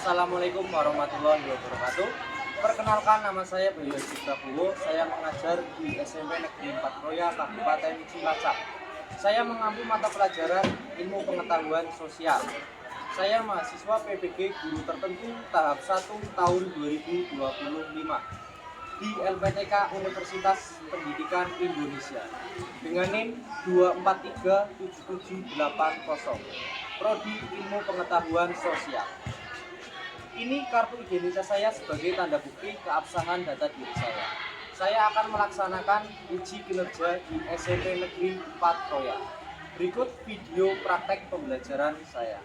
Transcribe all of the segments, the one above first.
Assalamualaikum warahmatullahi wabarakatuh. Perkenalkan, nama saya Bayu Prabowo. Saya mengajar di SMP Negeri 4 Roya, Kabupaten Cilacap. Saya mengampu mata pelajaran Ilmu Pengetahuan Sosial. Saya mahasiswa PPG Guru Tertentu tahap 1 tahun 2025 di LPTK Universitas Pendidikan Indonesia dengan NIM 2437780, Prodi Ilmu Pengetahuan Sosial. Ini kartu identitas saya sebagai tanda bukti keabsahan data diri saya. Saya akan melaksanakan uji kinerja di SMP Negeri 4 Roya. Berikut video praktek pembelajaran saya.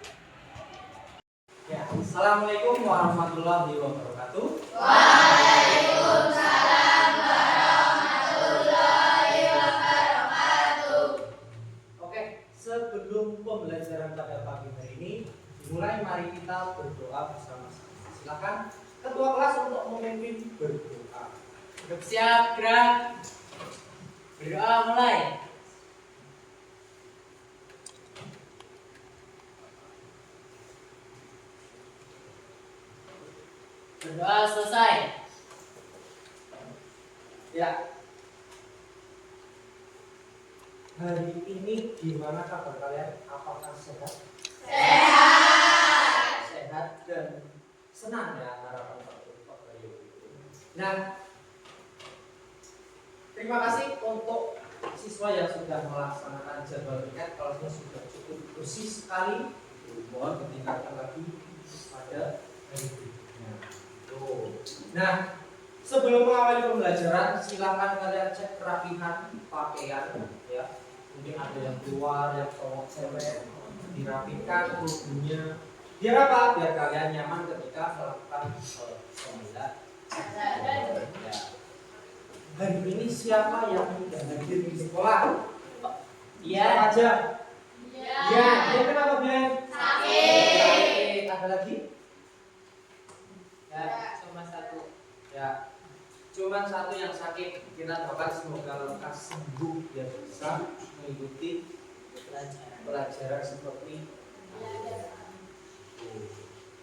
Ya, Assalamualaikum warahmatullahi wabarakatuh. Waalaikumsalam warahmatullahi wabarakatuh. Oke, sebelum pembelajaran pada pagi hari ini dimulai, mari kita berdoa bersama-sama. Silakan ketua kelas untuk memimpin berdoa. Siap, gerak. Berdoa mulai. Berdoa selesai. Ya. Hari ini gimana kabar kalian? Apakah sehat? Sehat. Sehat dan senang ya, harapan Pak Bayu. Nah, terima kasih untuk siswa yang sudah melaksanakan jadwal piket. Kalau sudah cukup bersih sekali, mohon ditingkatkan lagi pada hari berikutnya. Nah, sebelum mengawali pembelajaran, silakan kalian cek kerapihan pakaian, ya. Mungkin ada yang keluar, yang cowok cewek, dirapikan tubuhnya. Biar apa? Biar kalian nyaman ketika melakukan sholat. Ya. Hari ini siapa yang tidak hadir di sekolah? Iya. Aja. Iya. Ya, dia kenapa, Ben? Sakit. Ada lagi? Ya, cuma satu. Ya, cuman satu yang sakit. Kita doakan semoga lekas sembuh biar bisa mengikuti pelajaran seperti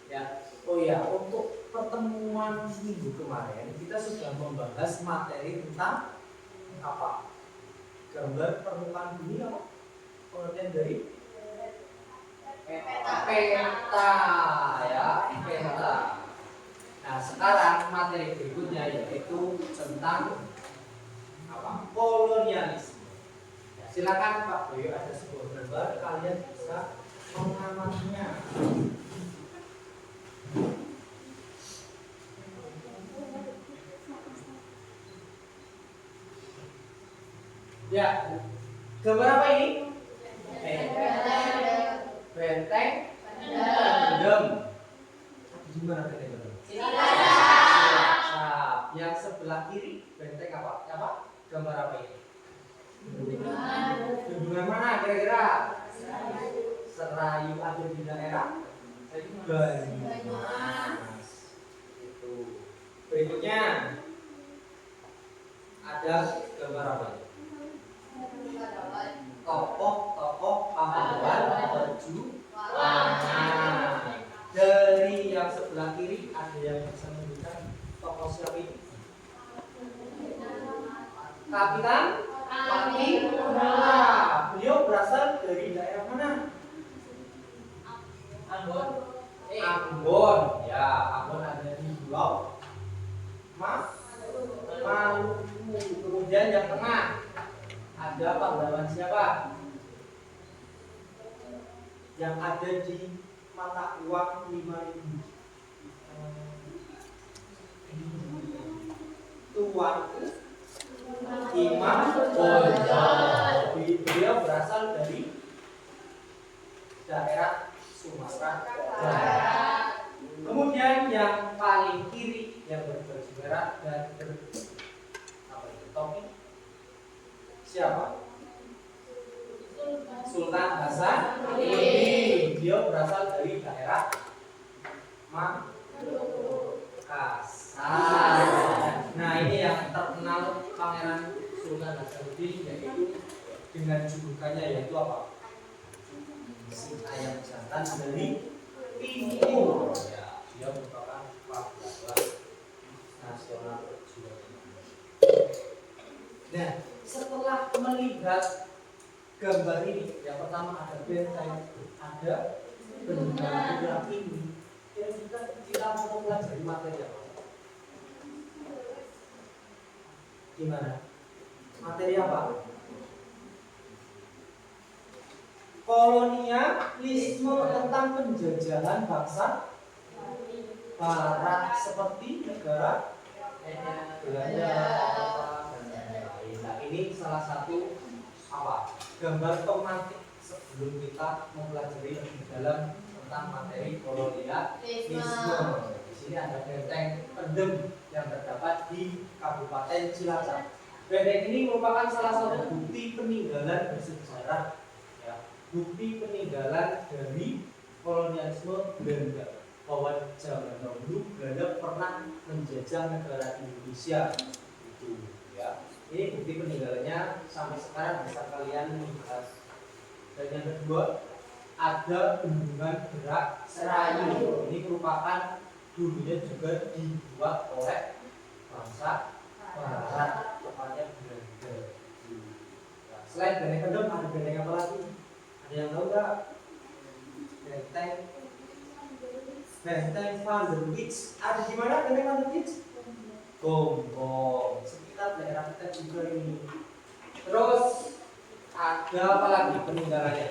ya. Oh ya, untuk pertemuan minggu kemarin kita sudah membahas materi tentang apa? Gambar permukaan bumi apa? Pengertian dari peta ya, peta. Nah, sekarang materi berikutnya yaitu tentang apa? Kolonialisme. Silakan Pak Boyo, ada sebuah gambar, kalian bisa mengamatinya. Ya, gambar apa ini? Benteng Pendem. Di mana benteng Pendem? Cilacap. Yang sebelah kiri benteng apa? Apa? Gambar apa ini? Bendungan mana kira-kira? Serayu. Ada di daerah Banyumas. Itu. Berikutnya ada gambar apa? Tokoh pahlawan perjuangan. Dari yang sebelah kiri ada yang bisa menunjukkan tokoh siapa ini? Kapitan Patimura. Beliau berasal dari daerah mana? Ambon. Ambon. Ya, Ambon ada di Pulau Maluku. Kemudian yang tengah ada pahlawan siapa? Yang ada di mata uang 5.000. Tuanku Imam Bonjol. Beliau berasal dari daerah Sumatera Barat. Kemudian yang paling kiri yang berbaju merah dan bertopi siapa? Sultan Hasanuddin. Beliau berasal dari daerah Makassar. Nah, ini yang terkenal Pangeran Sultan Hasanuddin, yaitu dengan julukannya yaitu apa? Si ayam jantan dari timur. Ya, dia Gimana? Materi apa? Kolonialisme tentang penjajahan bangsa Barat seperti negara Belanda, Eropa, dan lain-lain. Nah, ini salah satu apa? Gambar pemantik sebelum kita mempelajari lebih dalam tentang materi kolonialisme. Di sini ada benteng Pendem yang terdapat di Kabupaten Cilacap. Benteng ini merupakan salah satu bukti peninggalan bersejarah, ya, bukti peninggalan dari kolonialisme Belanda, bahwa zaman dahulu Belanda pernah menjajah negara Indonesia, itu ya. Ini bukti peninggalannya sampai sekarang bisa kalian lihat. Dan yang kedua, ada bendungan Gerak Serayu. Ini merupakan dulunya juga dibuat oleh bangsa Barat, tepatnya Belanda. Nah, selain benteng Pendem, ada benteng apa lagi? Ada yang tahu nggak? Benteng Van der Wits. Ada di mana benteng Van der Wits? Gombong. Sekitar daerah kita juga ini. Terus ada apa lagi peninggalannya?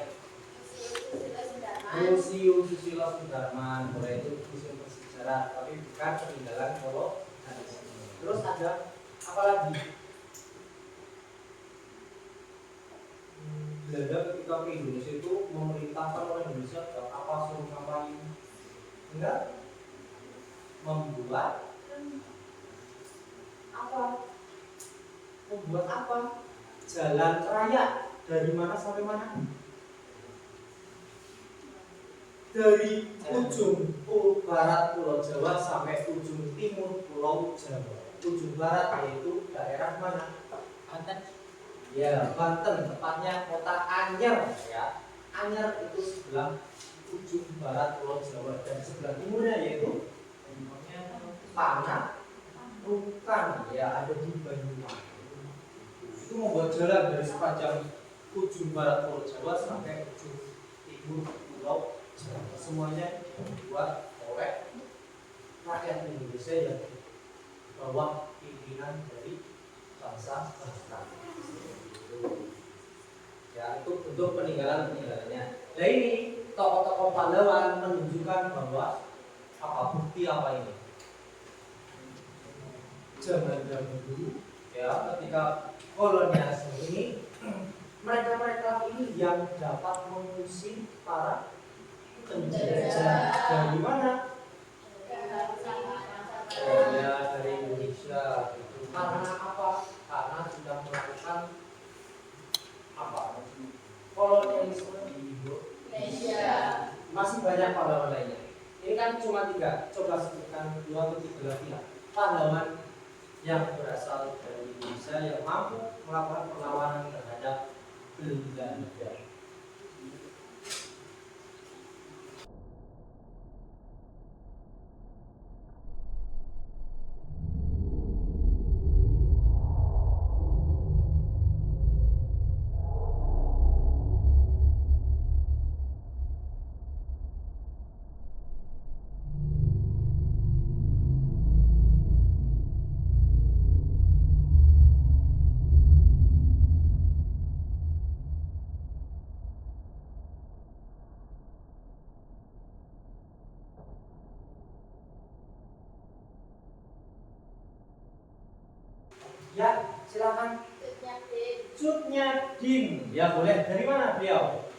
Museum Susilo Sudarman. Boleh, itu museum bersejarah, tapi bukan peninggalan kolonialisme. Terus ada apa lagi? Belanda ketika ke Indonesia itu memerintahkan orang Indonesia apa, suruh ngapain? Enggak, membuat apa? Membuat apa? Jalan raya dari mana sampai mana? Dari ujung barat Pulau Jawa sampai ujung timur Pulau Jawa. Ujung barat yaitu daerah mana? Banten. Ya, Banten, tepatnya kota Anyer, ya. Anyer itu sebelah ujung barat Pulau Jawa, dan sebelah timurnya yaitu Panah Rukan, ya, ada di Banyuwangi. Itu membuat jalan dari sepanjang ujung barat Pulau Jawa sampai ujung timur Pulau Jawa. Semuanya dibuat oleh rakyat Indonesia yang di bawah pimpinan dari bangsa Barat. Ya, itu bentuk peninggalannya. Nah, ini tokoh-tokoh pahlawan menunjukkan bahwa apa, bukti apa ini? Zaman dahulu, ya, ketika kolonialisme ini, mereka ini yang dapat mengusir para penjajah dari mana? Ya, dari Indonesia. Gitu. Karena apa? Karena sudah melakukan apa? Kolonialisme di Indonesia. Masih banyak pahlawan lainnya. Ini kan cuma 3. Coba sebutkan 2 atau 3 lagi lah. Pahlawan yang berasal dari Indonesia yang mampu melakukan perlawanan terhadap Belanda. Ya, silakan. Cut Nyadim. Ya, boleh. Dari mana beliau?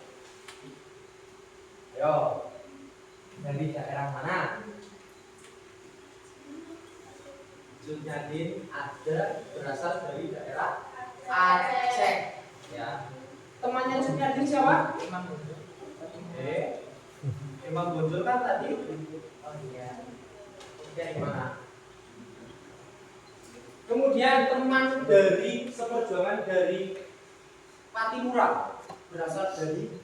Ayo. Dari daerah mana? Cut Nyadim ada berasal dari daerah Aceh. Ya. Temannya Cut Nyadim siapa? Imam Bonjol. Imam Bonjol kan tadi? Oh iya. Dari mana? Kemudian teman dari seperjuangan dari Patimura berasal dari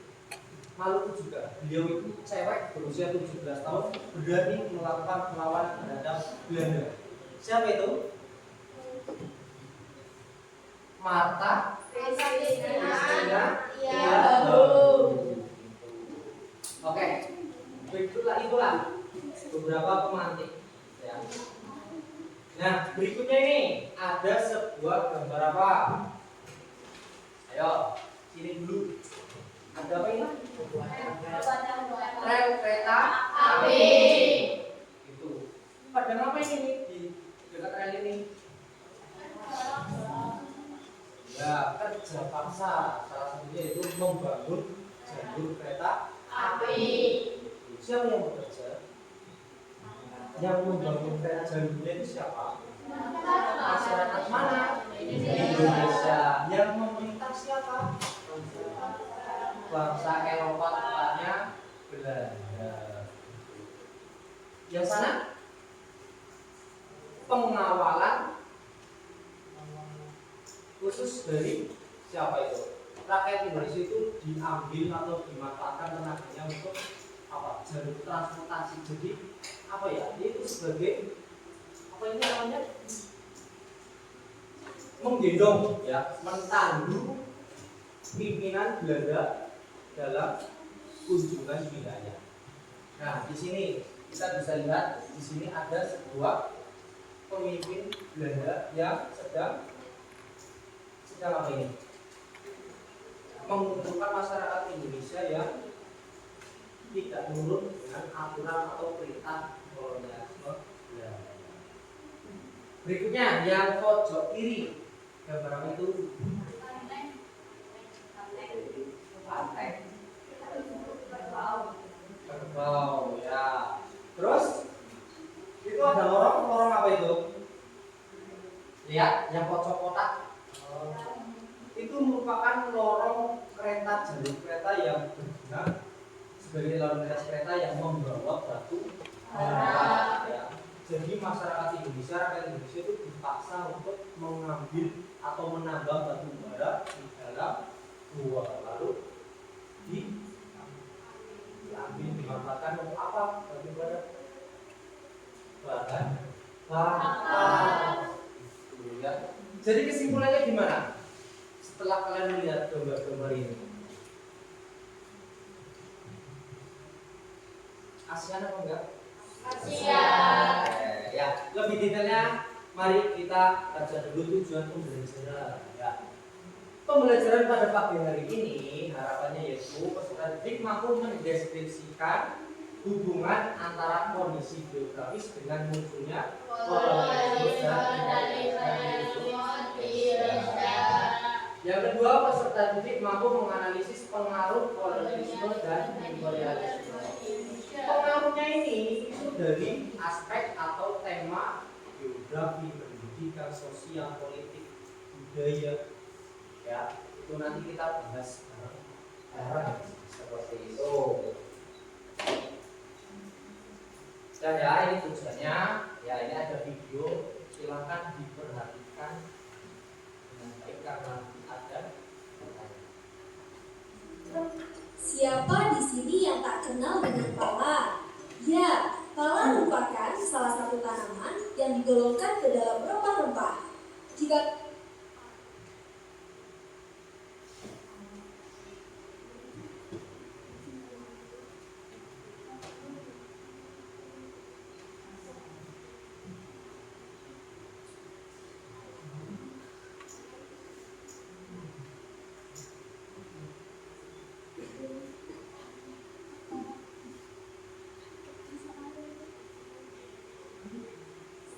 Maluku juga. Beliau itu cewek berusia 17 tahun, berani melakukan perlawanan terhadap Belanda. Siapa itu? Martha Christina Tiago. Oke, itulah beberapa pemantik. Ya. Nah, berikutnya ini ada sebuah gambar apa? Ayo, sini dulu. Ada apa ini? Rel kereta api. Itu. Pada apa ini nih di dekat rel ini? Ya, kerja paksa. Salah satunya itu membangun jalur kereta api. Siapa yang bekerja? Yang membangun kereta jalurnya itu siapa? Masyarakat mana? Indonesia. Yang memerintah siapa? Bangsa Eropa, tepatnya Belanda. Yang sana pengawalan khusus dari siapa itu? Rakyat Indonesia itu diambil atau dimanfaatkan tenaganya untuk apa? Jalur transportasi. Jadi apa ya? Itu sebagai apa ini namanya? Menggendong ya, mentandu pimpinan Belanda dalam kunjungan wilayah. Nah, di sini kita bisa lihat di sini ada sebuah pemimpin Belanda yang sedang apa ini? Mengumpulkan masyarakat Indonesia yang tidak nurut dengan aturan atau perintah kolonialisme Belanda. Berikutnya yang pojok kiri, gambar apa itu? Pantai. Kerbau, ya. Terus itu ada lorong apa itu? Lihat yang pojok kotak. Itu merupakan lorong kereta, jalur kereta yang berguna sebagai lalu lintas kereta yang membawa batu bara. Ya. Jadi masyarakat Indonesia, rakyat Indonesia itu dipaksa untuk mengambil atau menambang batu bara di dalam gua, lalu diambil, dimanfaatkan untuk apa? Batu bara bahan bakar. Ya. Jadi kesimpulannya gimana? Setelah kalian melihat gambar-gambar ini, ASEAN apa enggak? ASEAN. Ya, lebih detailnya mari kita baca dulu tujuan pembelajaran. Ya. Pembelajaran pada pagi hari ini harapannya yaitu peserta didik mampu mendeskripsikan hubungan antara kondisi geografis dengan munculnya kolonialisme dan yang kedua, peserta didik mampu menganalisis pengaruh kolonialisme dan imperialisme. Pengaruhnya ini itu dari aspek atau tema geografi, pendidikan, sosial, politik, budaya. Ya, itu nanti kita bahas bareng seperti itu. Dan ya ini tujuannya, ya ini ada video, silakan diperhatikan dengan baik karena ada. Siapa di sini yang tak kenal dengan pala? Ya, pala merupakan salah satu tanaman yang digolongkan ke dalam rempah-rempah. Jika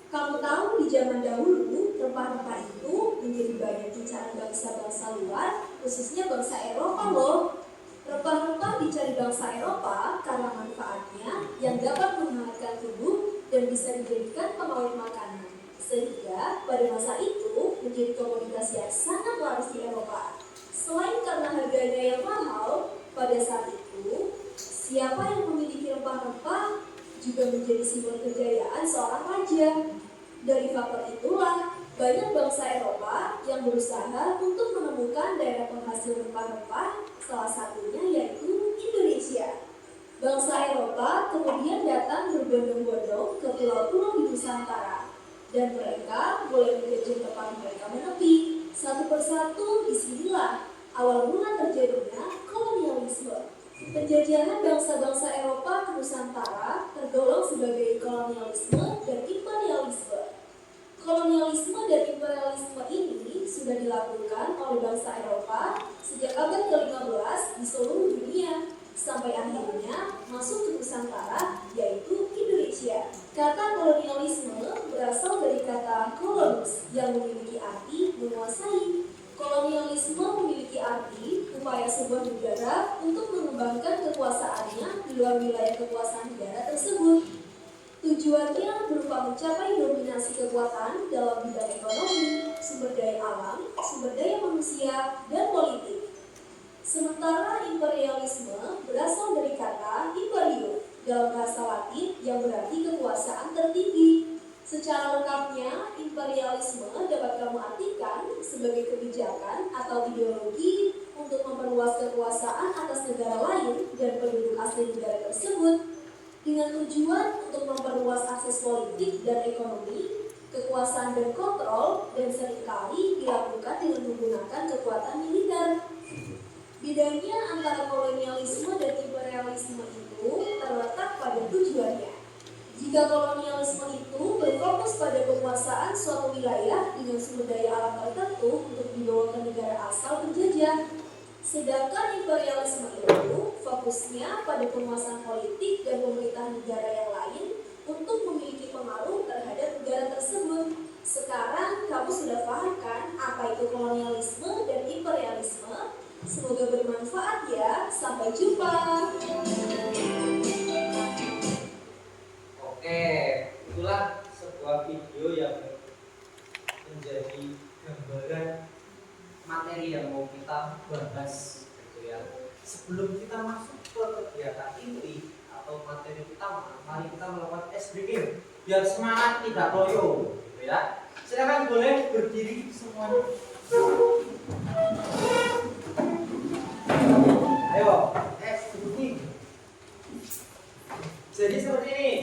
kamu tahu di zaman dahulu, rempah-rempah itu menjadi banyak incaran bangsa-bangsa luar, khususnya bangsa Eropa loh. Rempah-rempah dicari bangsa Eropa karena manfaatnya yang dapat menghangatkan tubuh dan bisa dijadikan pengawet makanan. Sehingga pada masa itu menjadi komoditas yang sangat laris di Eropa. Selain karena harganya yang mahal, pada saat itu siapa yang memiliki rempah-rempah juga menjadi simbol kejayaan seorang raja. Dari faktor itulah, banyak bangsa Eropa yang berusaha untuk menemukan daerah penghasil rempah-rempah, salah satunya yaitu Indonesia. Bangsa Eropa kemudian datang berbondong-bondong ke pulau-pulau di Nusantara, dan mereka mulai menjajah tempat mereka menepi. Satu persatu disinilah awal mula terjadinya kolonialisme. Penjajahan bangsa-bangsa Eropa ke Nusantara tergolong sebagai kolonialisme dan imperialisme. Kolonialisme dan imperialisme ini sudah dilakukan oleh bangsa Eropa sejak abad ke-15 di seluruh dunia, sampai akhirnya masuk ke Nusantara, yaitu Indonesia. Kata kolonialisme berasal dari kata kolonus yang memiliki arti menguasai. Kolonialisme memiliki arti upaya sebuah negara untuk mengembangkan kekuasaannya di luar wilayah kekuasaan negara tersebut. Tujuannya berupa mencapai dominasi kekuatan dalam bidang ekonomi, sumber daya alam, sumber daya manusia, dan politik. Sementara imperialisme berasal dari kata imperium dalam bahasa Latin yang berarti kekuasaan tertinggi. Secara lengkapnya, imperialisme dapat kamu artikan sebagai kebijakan atau ideologi untuk memperluas kekuasaan atas negara lain dan penduduk asli negara tersebut dengan tujuan untuk memperluas akses politik dan ekonomi, kekuasaan dan kontrol, dan seringkali dilakukan dengan menggunakan kekuatan militer. Bedanya antara kolonialisme dan imperialisme itu terletak pada tujuannya. Jika kolonialisme itu berfokus pada penguasaan suatu wilayah dengan sumber daya alam tertentu untuk dibawa ke negara asal penjajah, sedangkan imperialisme itu fokusnya pada penguasaan politik dan pemerintahan negara yang lain untuk memiliki pengaruh terhadap negara tersebut. Sekarang kamu sudah paham kan apa itu kolonialisme dan imperialisme? Semoga bermanfaat ya. Sampai jumpa. Oke, itulah sebuah video yang menjadi gambaran materi yang mau kita bahas gitu ya. Sebelum kita masuk ke kegiatan inti atau materi utama, mari kita melakukan SBM biar semangat tidak loyo gitu ya. Silakan boleh berdiri semuanya. Ayo, SBM. Jadi seperti ini.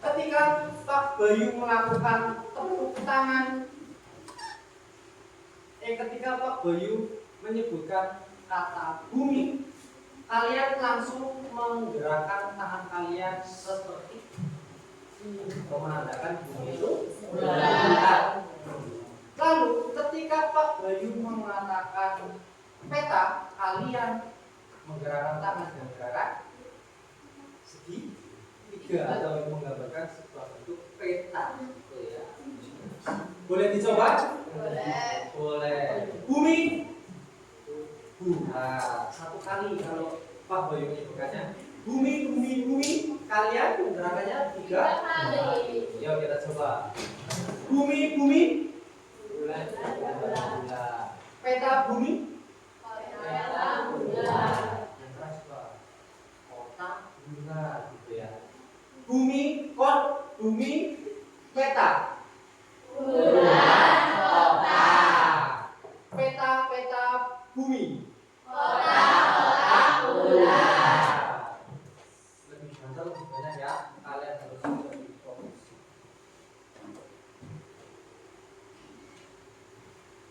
Ketika Pak Bayu melakukan tepuk tangan, ketika Pak Bayu menyebutkan kata bumi, kalian langsung menggerakkan tangan kalian seperti menandakan bumi itu bulat. Lalu ketika Pak Bayu mengatakan peta, kalian menggerakkan tangan dan gerakan segi tiga atau menggambarkan sebuah bentuk peta. Boleh dicoba? Boleh. Boleh. Bumi. Nah, satu kali kalau Pak Bayu menyebutkannya bumi, bumi, bumi. Kalian menggerakannya tiga kali. Yuk kita coba. Bumi, bumi. Bulan. Peta bumi. Peta bulan. Yang keras Pak. Kotak bulat gitu ya. Bumi, kot, bumi, peta. Bulan, Kotak. Peta, peta, bumi. Kotak, bulan. Lebih banyak, lebih banyak ya. Kalian harus lebih fokus.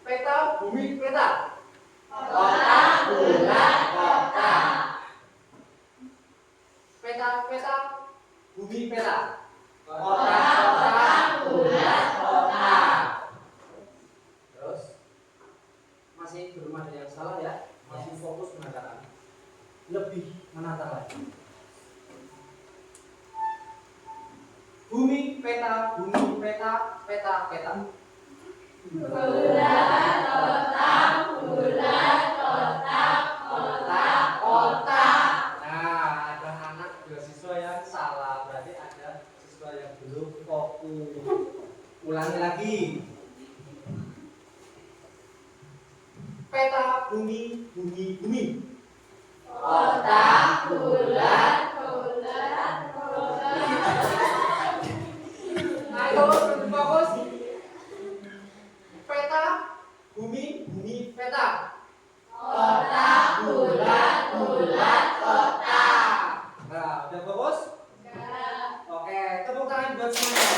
Peta, bumi, peta. Kotak, bulan, kotak. Peta, peta, bumi, peta. Kotak, kotak, bulan, kotak. Terus masih belum ada yang salah ya. Masih fokus menandakan. Lebih menata lagi. Bumi, peta, bumi, peta, peta, peta. Bulan, kotak, bulan, kotak, kotak, kotak. Nah, ada anak siswa yang salah, berarti ada siswa yang belum fokus. Ulangi lagi. Peta, bumi, bumi, bumi. Kotak, bulan, bulan, bulan. Ayo, fokus. Peta, bumi, bumi, peta. Kotak, bulan, bulan, kotak. Nah, udah fokus? Ya. Oke, tepuk tangan buat semuanya.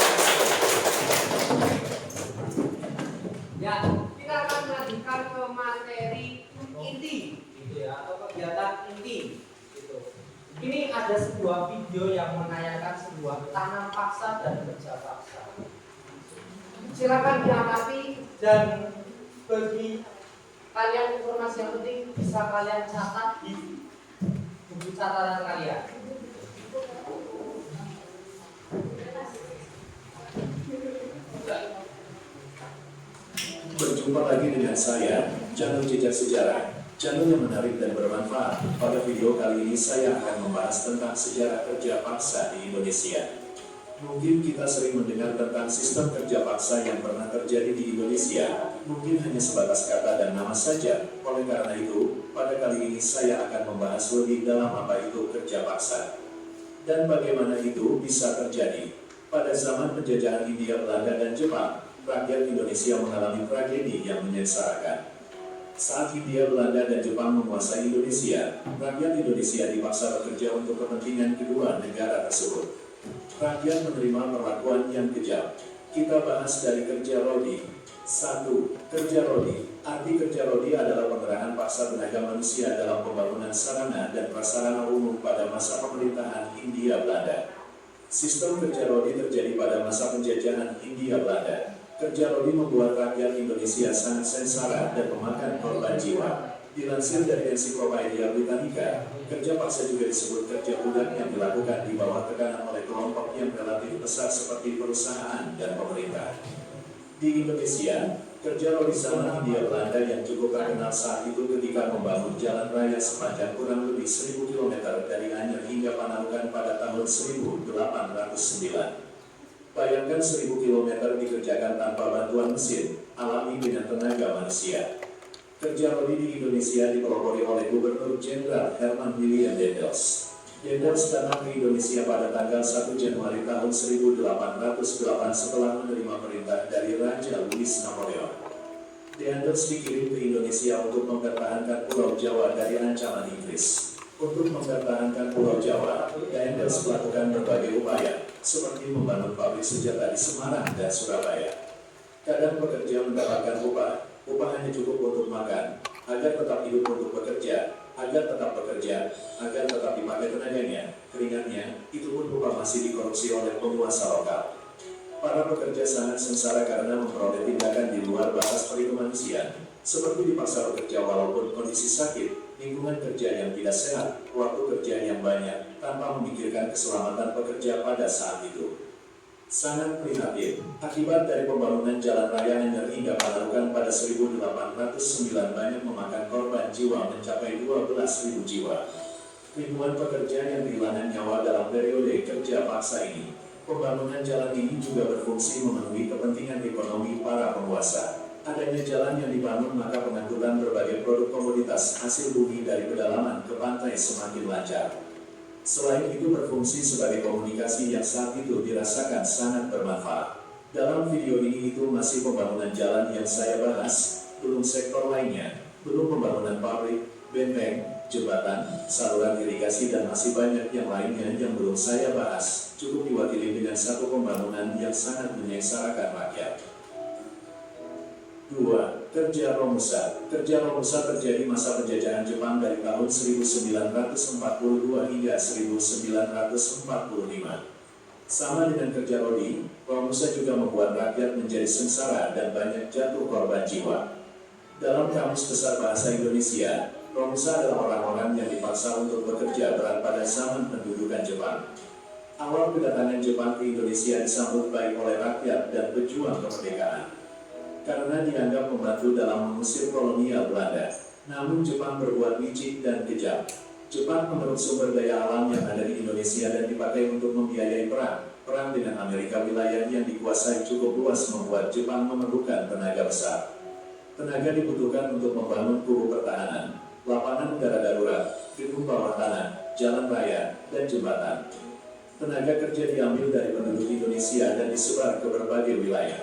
Ya, kita akan melanjutkan ke materi inti, gitu ya, atau kegiatan inti, gitu. Ini ada sebuah video yang menayangkan sebuah tanam paksa dan kerja paksa. Silakan diamati, dan bagi kalian informasi yang penting bisa kalian catat di buku catatan kalian. Berjumpa lagi dengan saya, channel Jejak Sejarah, channel yang menarik dan bermanfaat. Pada video kali ini saya akan membahas tentang sejarah kerja paksa di Indonesia. Mungkin kita sering mendengar tentang sistem kerja paksa yang pernah terjadi di Indonesia, mungkin hanya sebatas kata dan nama saja. Oleh karena itu, pada kali ini saya akan membahas lebih dalam apa itu kerja paksa dan bagaimana itu bisa terjadi. Pada zaman penjajahan Hindia Belanda dan Jepang, rakyat Indonesia mengalami tragedi yang menyengsarakan. Saat Hindia Belanda dan Jepang menguasai Indonesia, rakyat Indonesia dipaksa bekerja untuk kepentingan kedua negara tersebut. Rakyat menerima perlakuan yang kejam. Kita bahas dari kerja rodi. 1. Kerja rodi. Arti kerja rodi adalah pengerahan paksa tenaga manusia dalam pembangunan sarana dan prasarana umum pada masa pemerintahan Hindia Belanda. Sistem kerja rodi terjadi pada masa penjajahan Hindia Belanda. Kerja rodi membuat rakyat Indonesia sangat sengsara dan memakan korban jiwa. Dilansir dari Ensiklopedia Britannica, kerja paksa juga disebut kerja budak yang dilakukan di bawah tekanan oleh kelompok yang relatif besar seperti perusahaan dan pemerintah. Di Indonesia, kerja rodi zaman Hindia Belanda yang cukup terkenal saat itu ketika membangun jalan raya sepanjang kurang lebih 1000 km dari Anyer hingga Panarukan pada tahun 1809. Bayangkan 1000 km dikerjakan tanpa bantuan mesin, alami dengan tenaga manusia. Kerja rodi di Indonesia dipelopori oleh Gubernur Jenderal Herman William Daendels. Daendels datang ke Indonesia pada tanggal 1 Januari tahun 1808 setelah menerima perintah dari Raja Louis Napoleon. Daendels dikirim ke Indonesia untuk mempertahankan Pulau Jawa dari ancaman Inggris. Untuk mempertahankan Pulau Jawa, Daendels melakukan berbagai upaya, seperti membangun pabrik senjata di Semarang dan Surabaya. Kadang pekerja mendapatkan upah hanya cukup untuk makan, agar tetap hidup untuk bekerja, agar tetap dipakai tenaganya, keringatnya, itu pun upah masih dikorupsi oleh penguasa lokal. Para pekerja sangat sengsara karena memperoleh tindakan di luar batas perikemanusiaan, seperti dipaksa bekerja walaupun kondisi sakit, lingkungan kerja yang tidak sehat, waktu kerja yang banyak, tanpa memikirkan keselamatan pekerja pada saat itu. Sangat prihatin, akibat dari pembangunan jalan raya Anyer hingga Panarukan pada 1809 banyak memakan korban jiwa mencapai 12.000 jiwa. Ribuan pekerja yang kehilangan nyawa dalam periode kerja paksa ini. Pembangunan jalan ini juga berfungsi memenuhi kepentingan ekonomi para penguasa. Adanya jalan yang dibangun maka pengangkutan berbagai produk komoditas hasil bumi dari pedalaman ke pantai semakin lancar. Selain itu berfungsi sebagai komunikasi yang saat itu dirasakan sangat bermanfaat. Dalam video ini itu masih pembangunan jalan yang saya bahas, belum sektor lainnya, belum pembangunan pabrik, benteng, jembatan, saluran irigasi dan masih banyak yang lainnya yang belum saya bahas, cukup diwakili dengan satu pembangunan yang sangat menyengsarakan rakyat. 2. Kerja Romusa. Kerja Romusa terjadi masa penjajahan Jepang dari tahun 1942 hingga 1945. Sama dengan kerja rodi, Romusa juga membuat rakyat menjadi sengsara dan banyak jatuh korban jiwa. Dalam Kamus Besar Bahasa Indonesia, Romusa adalah orang-orang yang dipaksa untuk bekerja berat pada zaman pendudukan Jepang. Awal kedatangan Jepang ke Indonesia disambut baik oleh rakyat dan pejuang kemerdekaan, karena dianggap membantu dalam mengusir kolonial Belanda. Namun Jepang berbuat licik dan kejam. Jepang menurut sumber daya alam yang ada di Indonesia dan dipakai untuk membiayai perang. Perang dengan Amerika, wilayah yang dikuasai cukup luas membuat Jepang memerlukan tenaga besar. Tenaga dibutuhkan untuk membangun kubu pertahanan, lapangan udara darurat, gedung bawah tanah, jalan raya, dan jembatan. Tenaga kerja diambil dari penduduk Indonesia dan disebar ke berbagai wilayah.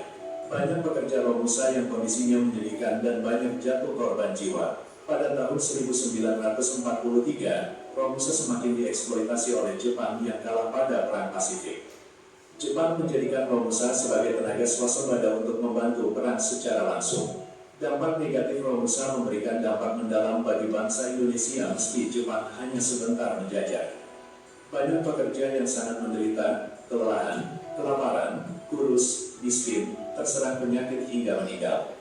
Banyak pekerja Romusa yang kondisinya menyedihkan dan banyak jatuh korban jiwa. Pada tahun 1943, Romusa semakin dieksploitasi oleh Jepang yang kalah pada Perang Pasifik. Jepang menjadikan Romusa sebagai tenaga swasembada untuk membantu perang secara langsung. Dampak negatif Romusa memberikan dampak mendalam bagi bangsa Indonesia meski Jepang hanya sebentar menjajah. Banyak pekerja yang sangat menderita, kelelahan, kelaparan, kurus, miskin, terserang penyakit hingga meninggal.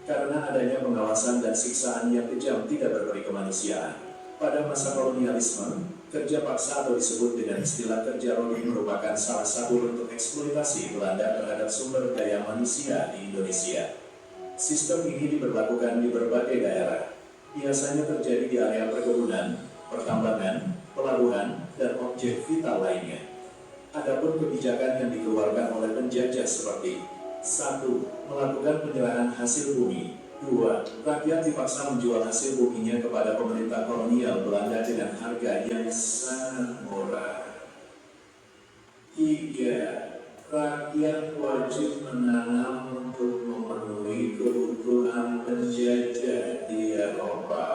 Karena adanya pengawasan dan siksaan yang kejam tidak berberi kemanusiaan. Pada masa kolonialisme, kerja paksa atau disebut dengan istilah kerja rodi merupakan salah satu bentuk eksploitasi Belanda terhadap sumber daya manusia di Indonesia. Sistem ini diberlakukan di berbagai daerah. Biasanya terjadi di area perkebunan, pertambangan, pelabuhan, dan objek vital lainnya. Adapun kebijakan yang dikeluarkan oleh penjajah seperti 1. Melakukan penyerahan hasil bumi. 2. Rakyat dipaksa menjual hasil buminya kepada pemerintah kolonial Belanda dengan harga yang sangat murah. 3. Rakyat wajib menanam untuk memenuhi kebutuhan penjajah di Eropa.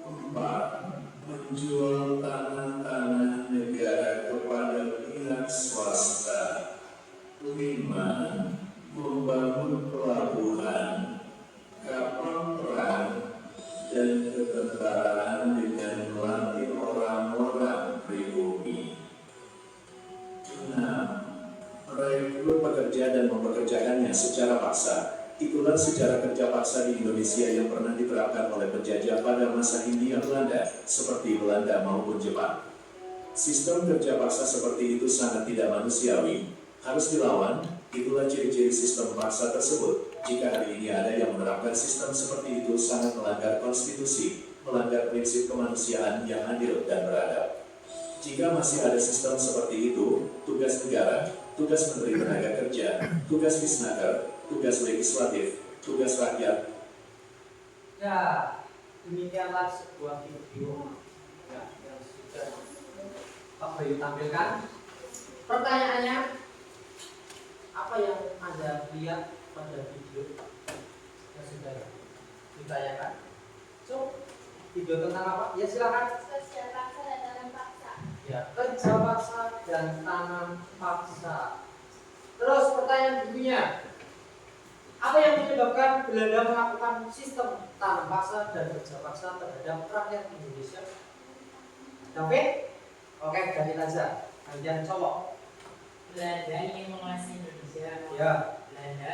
4. Menjual tanah-tanah negara kepada pihak swasta. 5. Membangun pelabuhan, kapal perang, dan ketentaraan dengan melatih orang-orang pribumi. 6. Merekrut pekerja dan mempekerjakannya secara paksa. Itulah sejarah kerja paksa di Indonesia yang pernah diterapkan oleh penjajah pada masa Hindia Belanda, seperti Belanda maupun Jepang. Sistem kerja paksa seperti itu sangat tidak manusiawi, harus dilawan. Itulah ciri-ciri sistem paksa tersebut. Jika hari ini ada yang menerapkan sistem seperti itu, sangat melanggar konstitusi, melanggar prinsip kemanusiaan yang adil dan beradab. Jika masih ada sistem seperti itu, tugas negara, tugas Menteri Tenaga Kerja, tugas Disnaker, tugas legislatif, tugas rakyat. Ya, demikianlah sebuah video ya, yang sudah Pak Bayu tampilkan. Pertanyaannya, apa yang Anda lihat pada video yang sudah ditayangkan? So, video tentang apa? Ya silakan. Kerja paksa dan tanam paksa. Ya, kerja paksa dan tanam paksa. Terus pertanyaan berikutnya, apa yang menyebabkan Belanda melakukan sistem tanam paksa dan kerja paksa terhadap rakyat Indonesia? David? Oke, ganti aja. Gantian cowok. Belanda ingin menguasai Indonesia. Ya. Belanda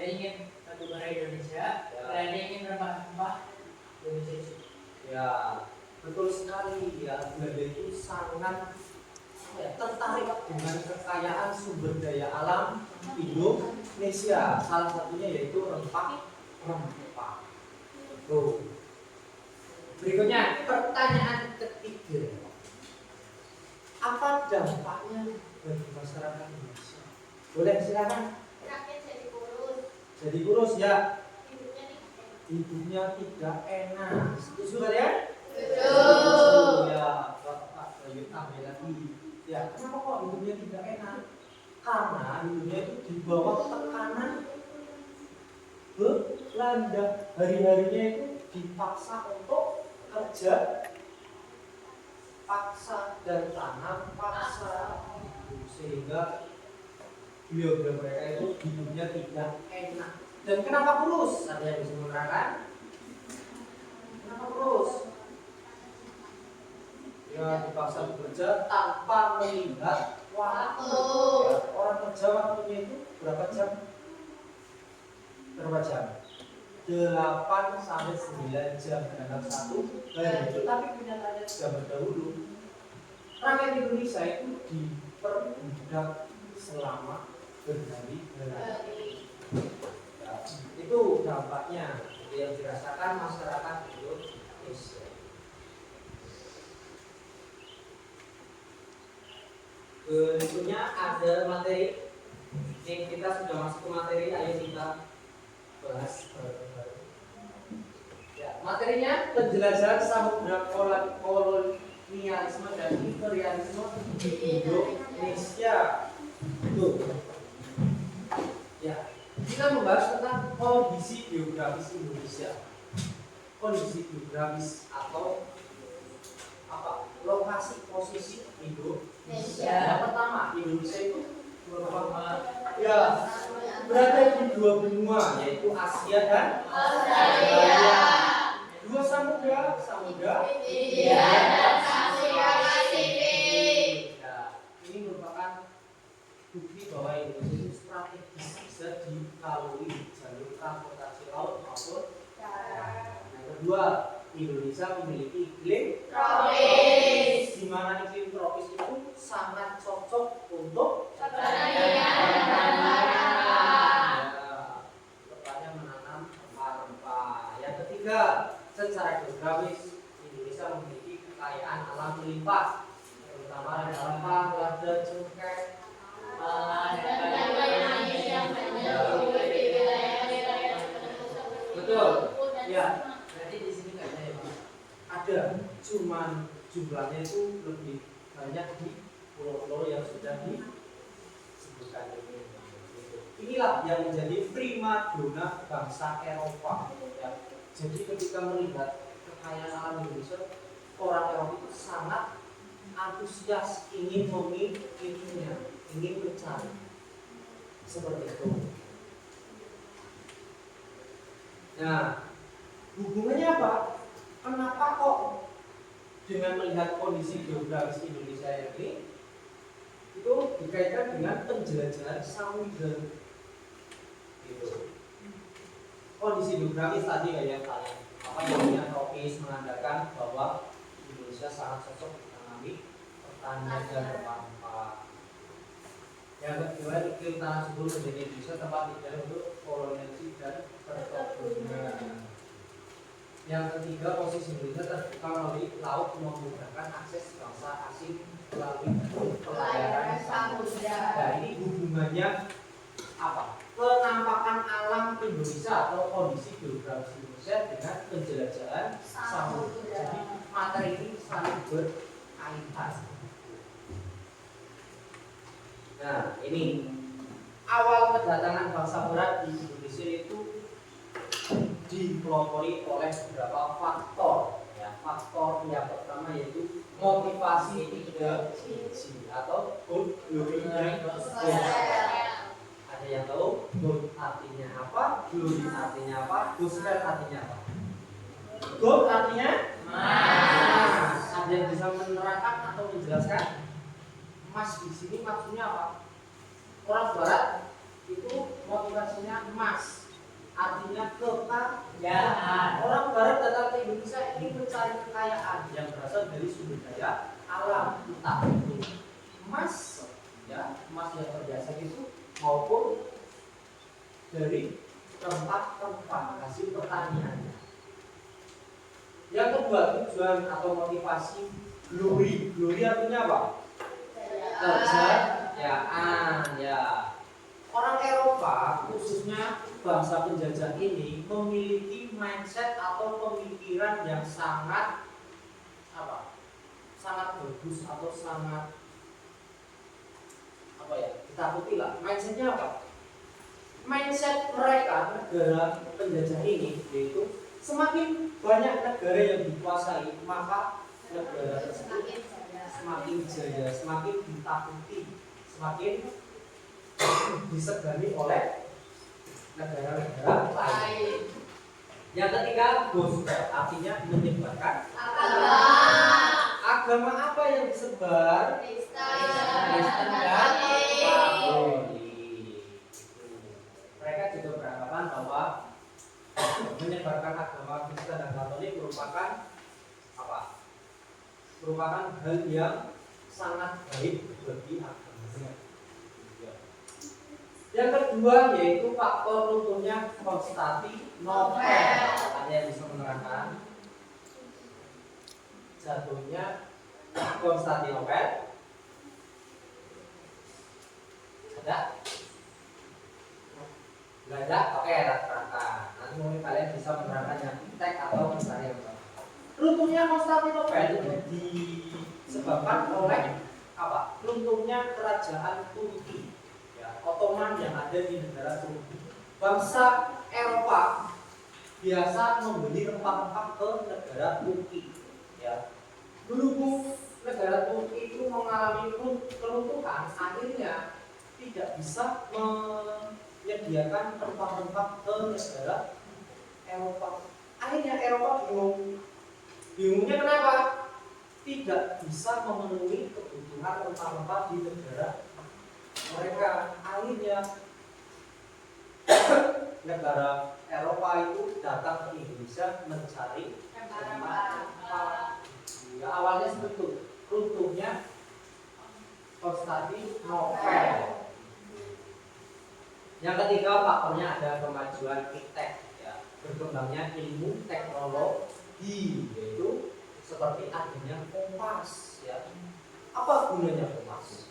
ingin batu bara Indonesia. Ya. Belanda ingin rempah-rempah Indonesia. Ya, betul sekali. Ya, Belanda itu sangat tertarik dengan kekayaan sumber daya alam Indonesia. Salah satunya yaitu rempah-rempah. Tuh. Berikutnya, pertanyaan ketiga. Apa dampaknya bagi masyarakat Indonesia? Boleh silakan. Rakyat jadi kurus. Jadi kurus ya. Hidupnya tidak. Hidupnya tidak enak. Setuju kalian? Betul. Ya, Pak Bayu tambah lagi. Ya, kenapa kok hidupnya tidak enak? Karena hidupnya itu di bawah tekanan Belanda. Hari-harinya itu dipaksa untuk kerja paksa dan tanam paksa, sehingga beliau mereka itu hidupnya tidak enak. Dan kenapa kurus? Ada yang bisa menerangkan? Kenapa kurus? Ya, dipaksa bekerja tanpa melihat waktu. Ya, orang kerja waktunya itu berapa jam? Berapa jam? 8 sampai 9 jam dalam satu hari. Tetapi kenyataannya sudah berdahulu, rakyat Indonesia itu diperbudak selama berhari-hari. Ya, itu dampaknya yang dirasakan masyarakat Indonesia. Berikutnya ada materi. Ini kita sudah masuk ke materi, ayo kita bahas bareng-bareng. Ya, materinya penjelajahan samudra kolonialisme dan imperialisme di Indonesia. Itu. Ya, kita membahas tentang kondisi geografis Indonesia. Kondisi geografis atau apa? Lokasi posisi Indonesia. Yang pertama, Indonesia itu ya berada di dua benua, yaitu Asia dan Australia. Dua samudra, India dan Asia. bukti bahwa Indonesia itu strategis bisa dilalui jalur transportasi laut maupun darat. Yang kedua, Indonesia memiliki iklim Tropis. di mana iklim tropis itu sangat cocok untuk Pertanian. Tepatnya menanam rempah-rempah. Yang ketiga, secara geografis Indonesia memiliki kekayaan alam melimpah, terutama rempah-rempah, lada, cengkeh, betul. Ya, Berarti di sini nggak ada ya Pak? ada, cuman jumlahnya itu lebih banyak di pulau-pulau yang sudah disebutkan ini. Inilah yang menjadi primadona bangsa Eropa. Ya. Jadi ketika melihat kekayaan alam Indonesia, orang Eropa itu sangat antusias ingin memilikinya, ingin mencari seperti itu. Nah, hubungannya apa? Kenapa kok dengan melihat kondisi geografis Indonesia ini itu dikaitkan dengan penjelajahan Samudra? Gitu. Kondisi geografis tadi kayak yang tropis menandakan bahwa Indonesia sangat cocok menanami pertanian dan rempah-rempah. Yang kedua, iklim tanah subur menjadi Indonesia tempat ideal untuk kolonialisasi dan perkebunan. Yang ketiga, posisi Indonesia terbuka melalui laut memudahkan akses bangsa asing melalui pelayaran samudra. Nah, ini hubungannya apa? Penampakan alam Indonesia atau kondisi geografis Indonesia dengan penjelajahan samudra. Jadi materi ini saling berkaitan. Nah, ini awal kedatangan bangsa Barat di Indonesia itu dipelopori oleh beberapa faktor. Ya, faktor yang pertama yaitu motivasi ideologi atau good glory-nya gospel. Ada yang tahu good artinya apa, glory artinya apa, gospel artinya apa? Good artinya mas. Ada yang bisa menerangkan atau menjelaskan? Mas di sini maksudnya apa? Orang Barat itu motivasinya emas, artinya kekayaan. Orang Barat datang ke Indonesia ingin mencari kekayaan yang berasal dari sumber daya alam, entah itu emas, ya emas yang terbiasa itu, maupun dari rempah-rempah hasil pertanian. Yang kedua, tujuan atau motivasi glory. Glory artinya apa? Kejayaan, ya. Orang Eropa, khususnya bangsa penjajah ini, memiliki mindset atau pemikiran yang sangat apa? Sangat bagus atau sangat apa ya? Ditakuti lah. Mindsetnya apa? Mindset mereka negara penjajah ini yaitu semakin banyak negara yang dikuasai, maka negara tersebut semakin jaya, semakin ditakuti, semakin disegani oleh negara-negara lain. Yang ketiga, gospel artinya menyebarkan agama apa yang disebar? Kristen dan Katolik. Mereka juga beranggapan bahwa menyebarkan agama Kristen dan Katolik merupakan apa? Merupakan hal yang sangat baik bagi agamanya. Yang kedua yaitu faktor runtuhnya Konstantinopel. Ada yang bisa menerangkan jatuhnya Konstantinopel? Ada? Nggak ada? Oke, rata-rata. Nanti mungkin kalian bisa menerangkan yang teks atau mencari yang lain. Runtuhnya Konstantinopel disebabkan oleh apa? Runtuhnya kerajaan Turki, ya, Ottoman yang ada di negara Turki. Bangsa Eropa biasa membeli rempah-rempah ke negara Turki, ya. Berhubung negara Turki itu mengalami keruntuhan, akhirnya tidak bisa menyediakan rempah-rempah ke negara Eropa. Akhirnya Eropa bingung. Bingungnya kenapa? Tidak bisa memenuhi kebutuhan rempah-rempah di negara mereka akhirnya negara Eropa itu datang ke Indonesia mencari rempah. Ya, awalnya seperti itu. Runtuhnya Konstantinopel. Yang ketiga faktornya ada kemajuan iptek, ya, berkembangnya ilmu teknologi, yaitu seperti adanya kompas. Ya. Apa gunanya kompas?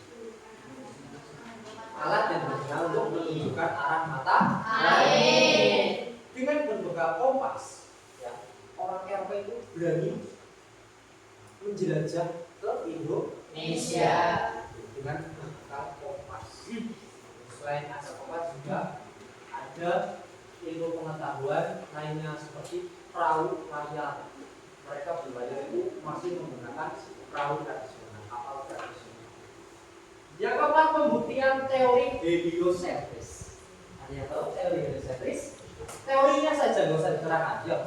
Alat yang berguna untuk menunjukkan arah mata Angin. dengan berbekal kompas. Ya, orang Eropa itu berani menjelajah ke Indonesia dengan berbekal kompas. Selain ada kompas juga ada ilmu pengetahuan lainnya seperti perahu layar. Mereka belajar itu masih menggunakan perahu tradisional, kapal tradisional. Yang keempat, pembuktian teori heliocentris. Ada yang tahu teori heliocentris? Teorinya saja, nggak usah diterangkan. Yuk,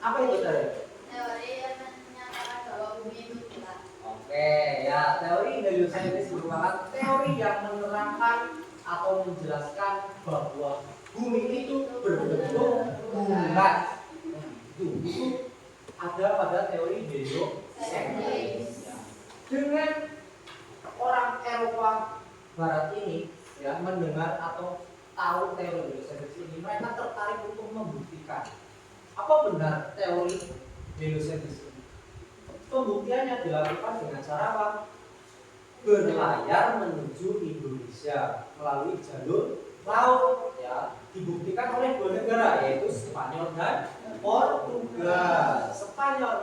apa itu teori? Teori yang menyatakan bahwa bumi itu bulat. Oke, ya, teori heliocentris merupakan teori yang menerangkan atau menjelaskan bahwa bumi itu berbentuk bulat. Itu ada pada teori heliocentris. Ya. Dengan orang Eropa Barat ini ya mendengar atau tahu teori heliocentris ini, mereka tertarik untuk membuktikan apa benar teori heliocentris ini. Pembuktiannya dilakukan dengan cara apa? Berlayar menuju Indonesia melalui jalur laut, ya, dibuktikan oleh dua negara yaitu Spanyol dan Portugal. Spanyol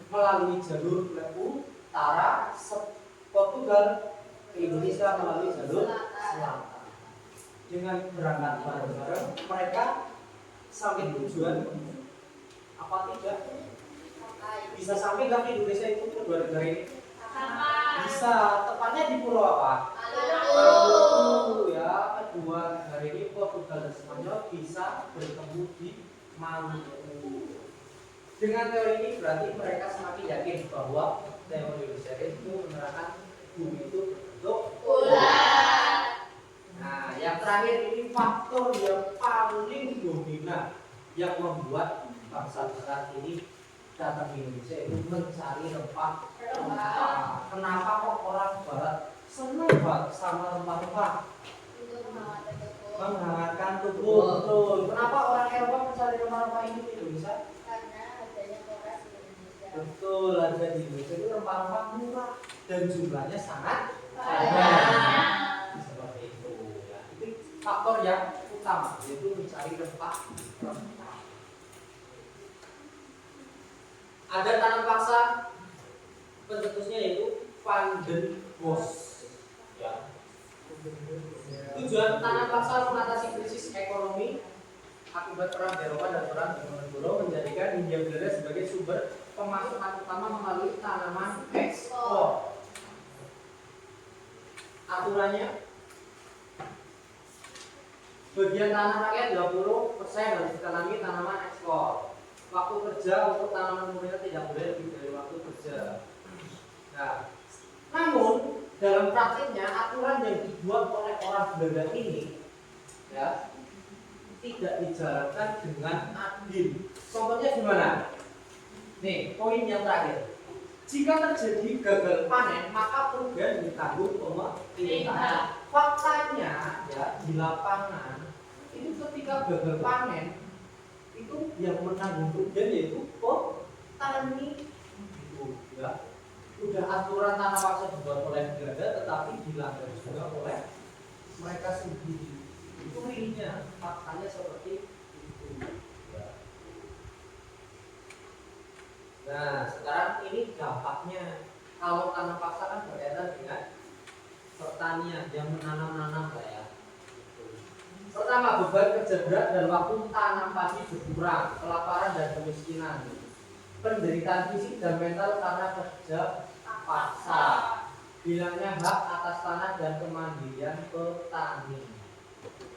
melalui jalur utara, Portugal ke Indonesia melalui jalur selatan. Dengan berangkat bareng-bareng mereka sampai tujuan apa tidak? Bisa sampai nggak ke Indonesia itu kedua negara ini? Bisa, tepatnya di pulau apa? Maluku, ya. Kedua negara ini Portugal dan Spanyol bisa bertemu di Maluku. Dengan teori ini berarti mereka semakin yakin bahwa teori heliocentris itu menerangkan bumi itu berbentuk Bulat. Nah, yang terakhir ini faktor yang paling dominan yang membuat bangsa Barat ini datang ke Indonesia itu mencari rempah. Kenapa kok orang Barat senang banget sama rempah-rempah? Untuk menghangatkan tubuh. Menghangatkan tubuh. Betul. Kenapa orang Eropa mencari rempah-rempah ini di Indonesia? Karena harganya murah di Indonesia. Betul, harga di Indonesia itu rempah-rempah murah dan jumlahnya sangat Banyak. seperti itu. Ya, itu faktor yang utama yaitu mencari rempah. Ada tanam paksa pencetusnya yaitu Van den Bosch. Ya. Tujuan tanam paksa mengatasi krisis ekonomi akibat perang Eropa dan perang Diponegoro menjadikan Hindia Belanda sebagai sumber pemasukan utama melalui tanaman ekspor. Aturannya bagian tanah rakyat 20% harus ditanami tanaman ekspor. Waktu kerja untuk tanaman murni tidak boleh lebih dari waktu kerja. Nah, namun dalam praktiknya aturan yang dibuat oleh orang Belanda ini ya tidak dijalankan dengan adil. Contohnya gimana? Nih, poin yang terakhir. Jika terjadi gagal panen, maka kerugian ditanggung pemerintah. Faktanya ya di lapangan itu ketika gagal panen itu yang menanggung kerugian yaitu petani. Itu ya. Udah aturan tanah paksa dibuat oleh Belanda tetapi dilanggar juga oleh mereka sendiri. Itu realnya, faktanya seperti itu. Ya. Nah, sekarang ini dampaknya. Kalau tanah paksa kan berkaitan dengan pertanian yang menanam-nanam lah ya. Pertama, beban kerja berat dan waktu tanam padi berkurang, kelaparan dan kemiskinan, penderitaan fisik dan mental karena kerja paksa, hilangnya hak atas tanah dan kemandirian petani.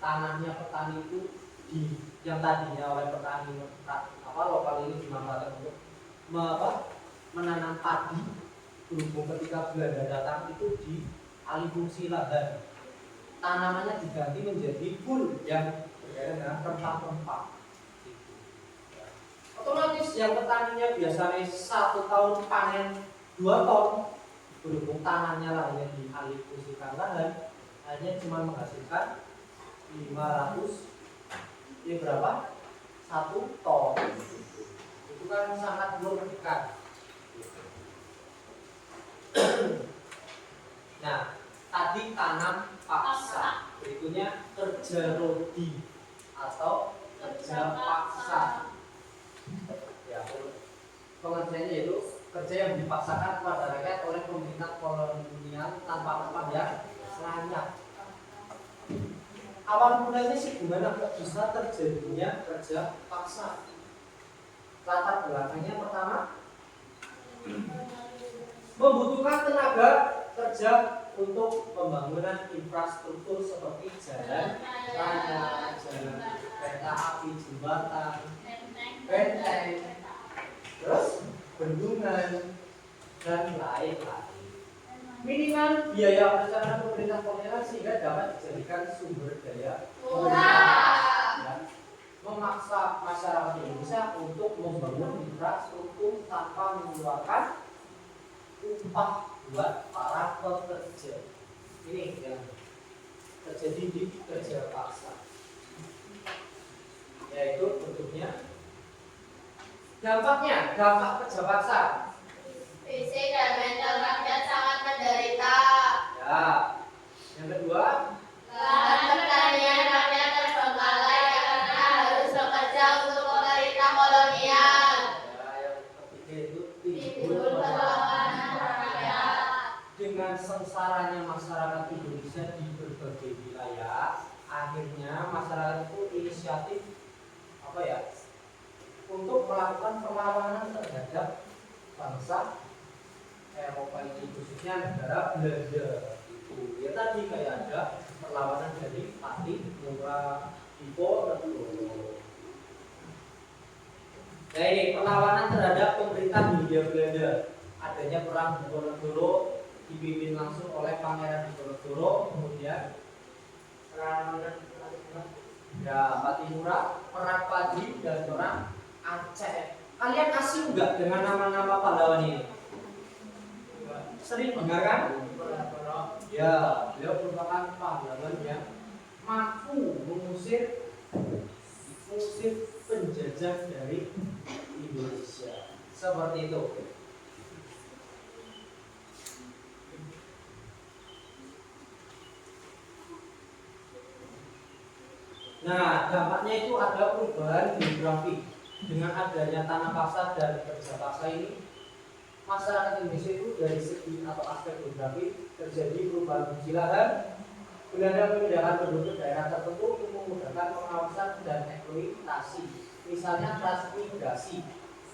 Tanahnya petani itu yang tadinya oleh petani lokal ini dimanfaatkan untuk menanam padi, berhubung ketika Belanda datang itu dialih fungsi lahan tanamannya diganti menjadi full yang berkaitan dengan rempah-rempah. Otomatis yang petaninya biasanya 1 tahun panen 2 ton, berhubung tanahnya lahannya dialih fungsikan lahan, hanya cuma menghasilkan 500, ini berapa? 1 ton. Itu kan sangat merugikan. Nah, tadi tanam paksa, berikutnya kerja rodi atau kerja paksa. Ya, pengertiannya yaitu kerja yang dipaksakan kepada rakyat oleh pemerintah kolonial tanpa upah yang layak. Awal mulanya sih gimana kok bisa terjadinya kerja paksa? Latar belakangnya pertama, membutuhkan tenaga kerja untuk pembangunan infrastruktur seperti jalan raya, jalan kereta api, jembatan, benteng, terus bendungan dan lain-lain. Minimal biaya operasional pemerintah kolonial sehingga dapat dijadikan sumber daya dan memaksa masyarakat Indonesia untuk membangun infrastruktur tanpa mengeluarkan upah buat para pekerja. Ini yang terjadi di kerja paksa, yaitu bentuknya dampak kerja paksa. Fisik dan mental rakyat sangat menderita. Ya, yang kedua, Lahan pertanian rakyat terbengkalai karena harus bekerja untuk pemerintah kolonial. ya yang ketiga itu Timbul perlawanan rakyat. dengan sengsaranya masyarakat Indonesia di berbagai wilayah, akhirnya masyarakat itu inisiatif untuk melakukan perlawanan terhadap bangsa Eropa ini, khususnya negara Belanda. Itu ya tadi kayak ada perlawanan dari Pati Mura Diponegoro. Nah ini perlawanan terhadap pemerintah Hindia Belanda. Adanya perang Diponegoro dipimpin langsung oleh Pangeran Diponegoro, kemudian ya Patimura, perang Padi dan perang Aceh. Kalian asing enggak dengan nama-nama pahlawan ini? Sering dengar kan? Ya, beliau merupakan pahlawan yang mampu mengusir penjajah dari Indonesia. Seperti itu. Nah, dampaknya itu ada perubahan demografi. Dengan adanya tanah paksa dan kerja paksa ini, masyarakat Indonesia itu dari segi atau aspek geografi terjadi perubahan fungsi lahan. Belanda memindahkan penduduk daerah tertentu untuk memudahkan pengawasan dan eksploitasi. Misalnya transmigrasi,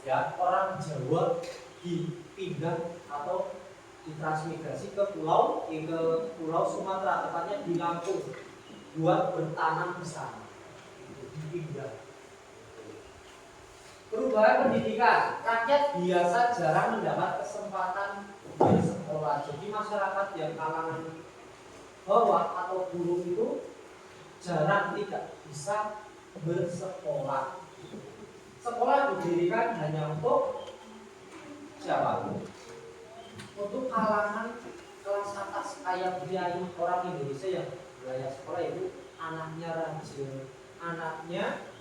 ya orang Jawa dipindah atau ditransmigrasi ke pulau Sumatera, tepatnya di Lampung, buat bertanam di sana. Dipindah. Perubahan pendidikan, rakyat biasa jarang mendapat kesempatan bersekolah. Jadi masyarakat yang kalangan bawah atau buruh itu jarang tidak bisa bersekolah. Sekolah didirikan hanya untuk siapa? Untuk kalangan kelas atas kayak kiai orang Indonesia yang layak sekolah, itu anaknya raja, anaknya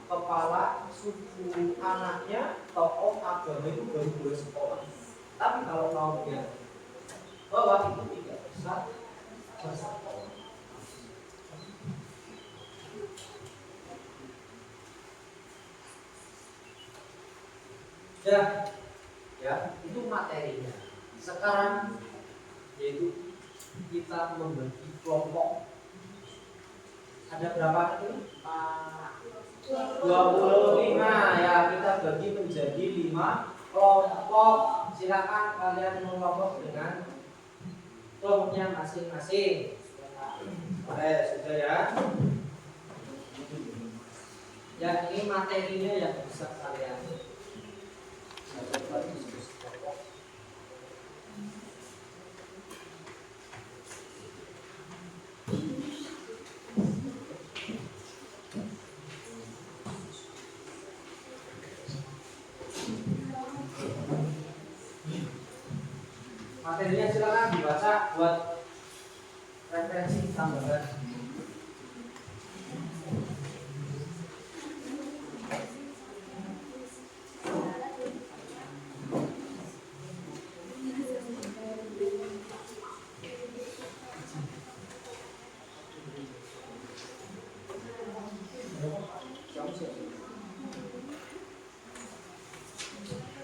kepala suku, anaknya tokoh agama itu baru boleh sekolah. Tapi kalau kaumnya bawah itu tidak bisa bersekolah. Ya, itu materinya. Sekarang yaitu kita membagi kelompok. Ada berapa itu? 25 ya, kita bagi menjadi 5 kelompok. Silakan kalian mengelompok dengan kelompoknya masing-masing. Oke, sudah ya. Ya, ini materinya yang bisa kalian coba diskusi kelompok. Materinya silakan dibaca buat referensi tambahan.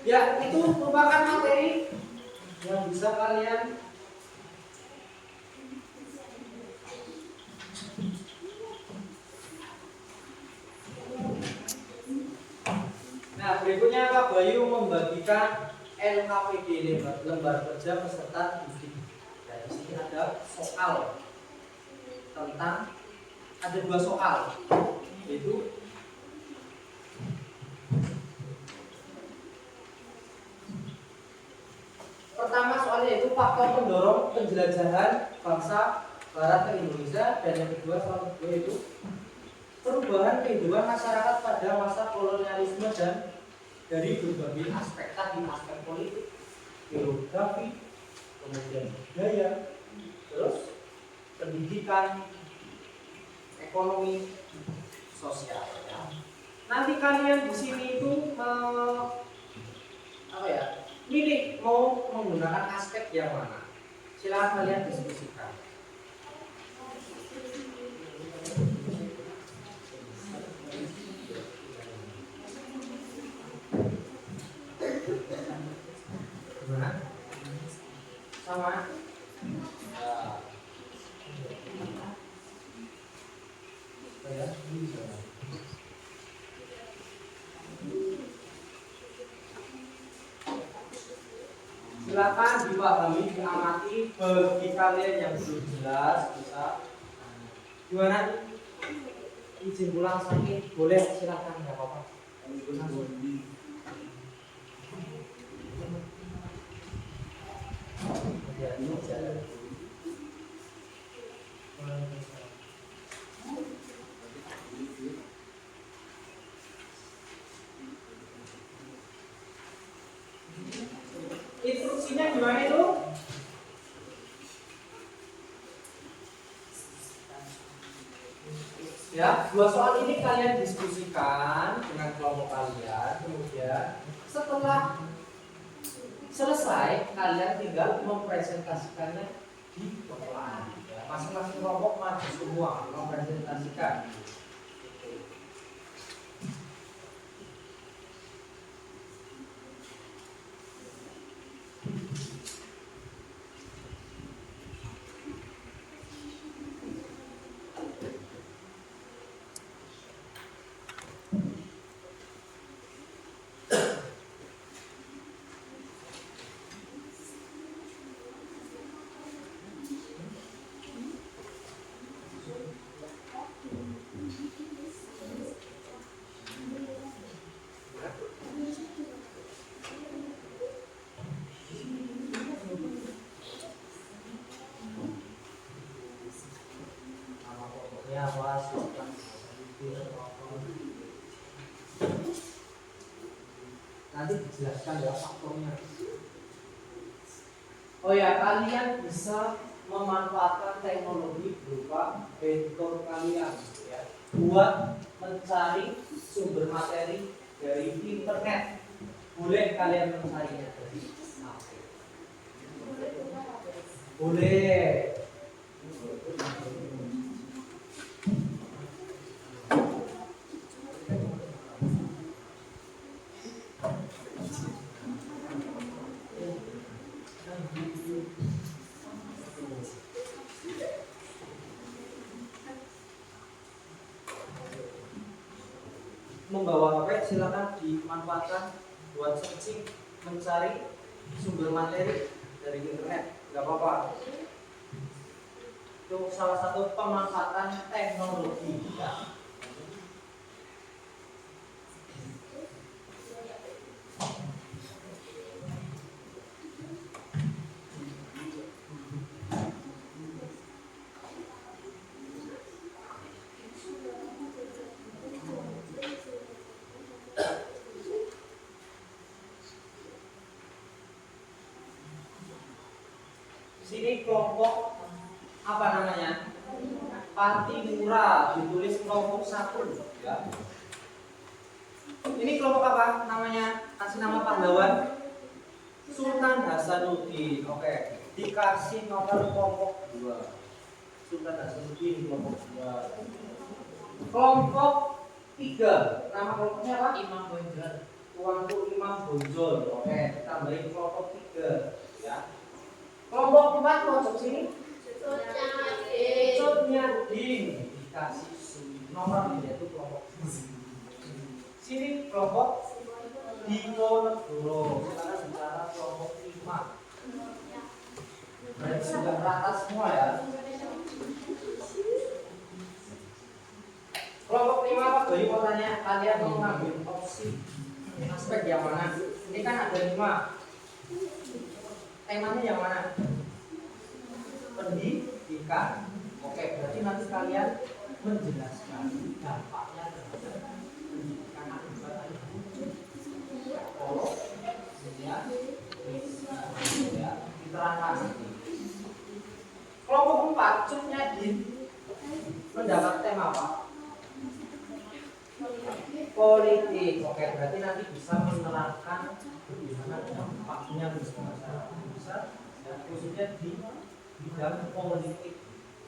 Ya, itu merupakan materi yang bisa kalian Nah, berikutnya Pak Bayu membagikan LKPD lembar kerja peserta didik. Dan di sini ada soal tentang ada 2 soal, yaitu pertama soalnya itu faktor pendorong penjelajahan bangsa Barat ke Indonesia, dan yang kedua soal kedua itu perubahan kehidupan masyarakat pada masa kolonialisme dan dari berbagai aspek tadi, aspek politik, geografi, kemudian budaya, terus pendidikan, ekonomi, sosial. Ya. Nanti kalian di sini itu pilih mau menggunakan aspek yang mana. Silakan kalian diskusikan. Gimana? Sama? Silakan dipahami, diamati. Bagi kalian yang belum jelas bisa gimana? Izin pulang sakit boleh, silakan, nggak apa-apa. Instruksinya gimana itu? Ya, 2 soal ini kalian diskusikan dengan kelompok kalian. Kemudian setelah selesai, kalian tinggal mempresentasikannya di permulaan. Ya, masing-masing kelompok maju semua mempresentasikan. Nanti dijelaskan ya faktornya. Oh ya, kalian bisa memanfaatkan teknologi berupa editor kalian ya, buat mencari sumber materi dari internet. Boleh kalian mencarinya dari HP. Boleh. Membawa HP silakan dimanfaatkan buat searching, mencari sumber materi dari internet, nggak apa-apa. Itu salah satu pemanfaatan teknologi ya. Sini kelompok apa namanya? Patimura, ditulis kelompok 1 ya. Ini kelompok apa namanya? Kasih nama pahlawan Sultan Hasanuddin. Oke, dikasih nomor kelompok 2. Sultan Hasanuddin kelompok 2. Kelompok 3. Nama kelompoknya apa? Imam Bonjol. Tuanku Imam Bonjol. Oke, tambahin kelompok 3 ya. Kelompok 4 masuk sini. Cutnya Din dikasih nomor yaitu kelompok sini kelompok Diponegoro. Sekarang bicara kelompok 5. Berarti sudah rata semua ya. Kelompok 5 apa Bayu mau tanya? Kalian mau ngambil opsi aspek yang mana? Ini kan ada 5. Temanya yang mana? Pendidikan. Oke, berarti nanti kalian menjelaskan dampaknya terhadap pendidikan akibat ya, diterangkan. Kelompok 4 cutnya Din mendapat tema apa? Politik. Oke, berarti nanti bisa menerangkan bagaimana dampaknya bagi masyarakat besar dan khususnya di bidang politik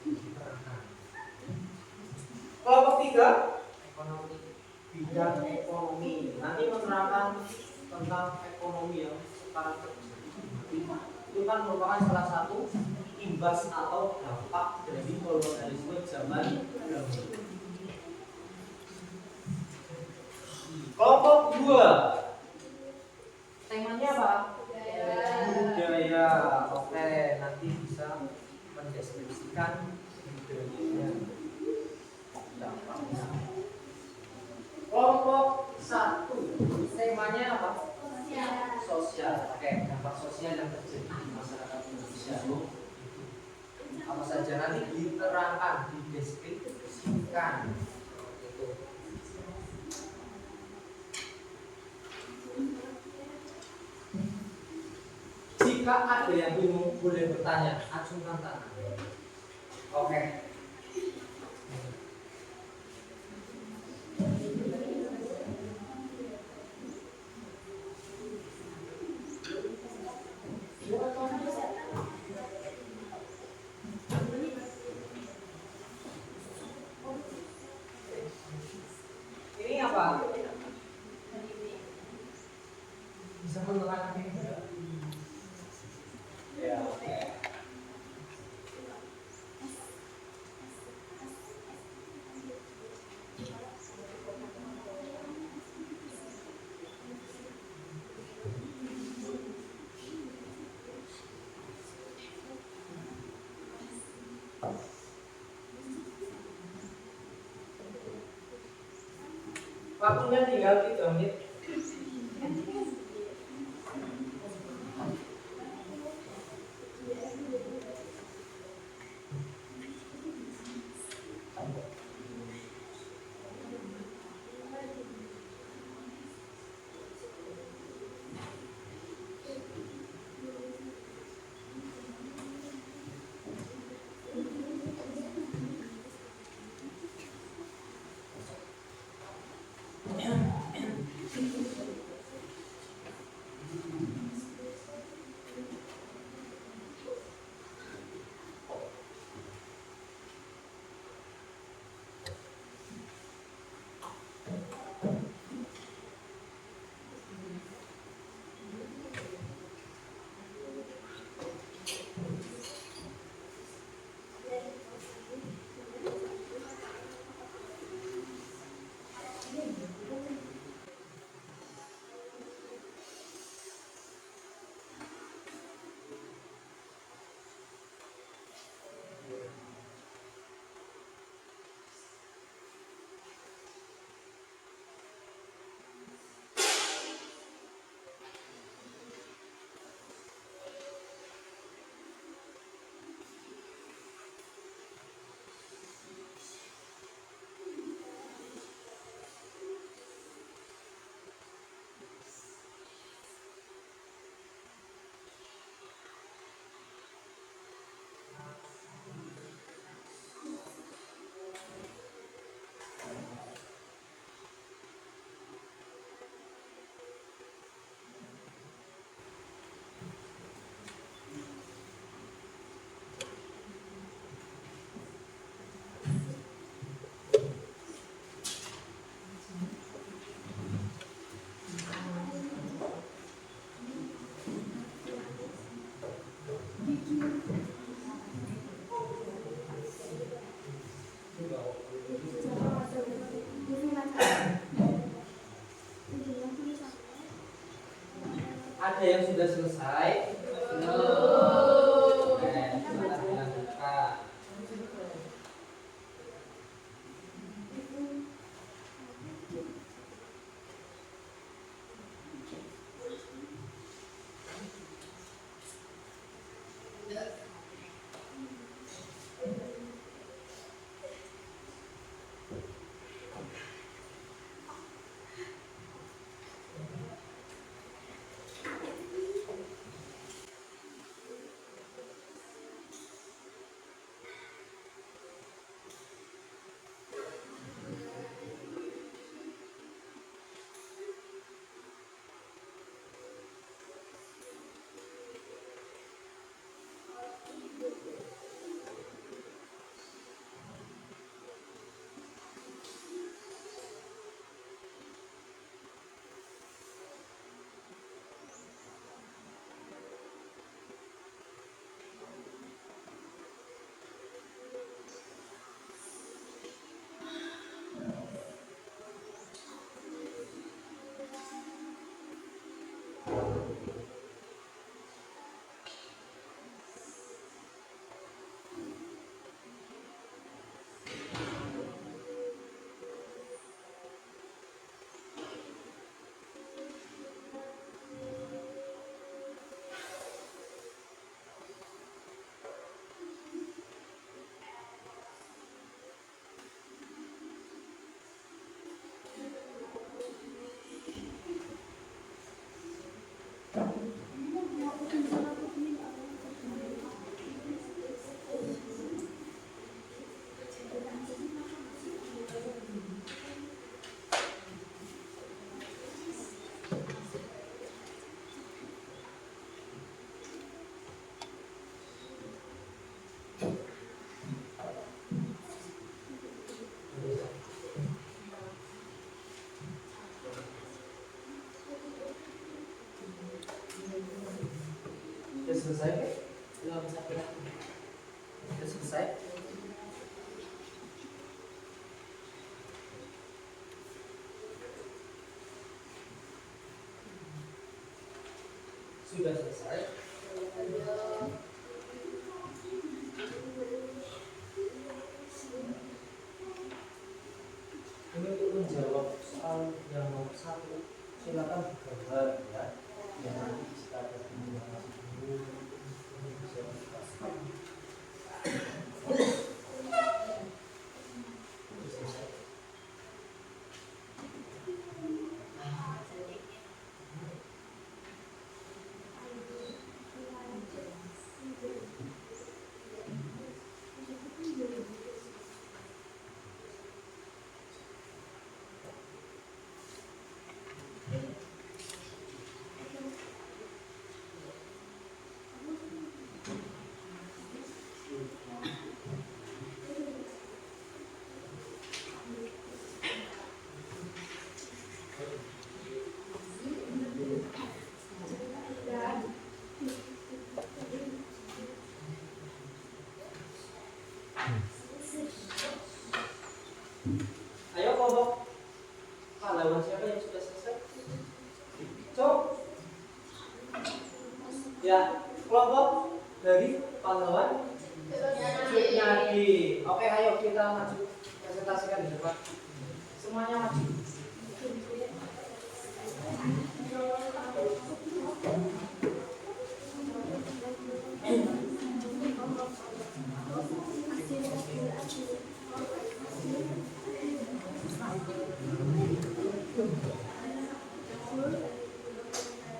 diterangkan. Kelompok 3 ekonomi, bidang ekonomi. Nanti menerangkan tentang ekonomi yang sekarang terjadi. Itu kan merupakan salah satu imbas atau dampak dari kolonialisme zaman dahulu. Kelompok 2 temanya apa? Budaya. Oke, nanti bisa mendeskripsikan budayanya, dampaknya. Kelompok 1 temanya apa? Sosial. Oke, dampak sosial yang terjadi di masyarakat Indonesia. Apa saja nanti diterangkan, dideskripsikan. Itu. Jika ada yang bingung boleh bertanya, acungkan tangan. Oke. Ini apa? Bisa menerangkan ini enggak? Ya, oke. Waktunya tinggal 3 menit. Ada yang sudah selesai? Belum. Silahkan dilanjutkan. Sudah selesai? Belum satu lagi. Sudah selesai? Sudah selesai? Ini untuk menjawab soal yang nomor 1, silakan digambar ya. Yang nanti jika ada pembuatan dulu, ini bisa dipasang. Sudah selesai. Ayo kelompok pahlawan siapa yang sudah selesai? Cok. Ya, kelompok dari pahlawan Nyadi. Oke, ayo kita maju presentasikan di depan. Semuanya maju.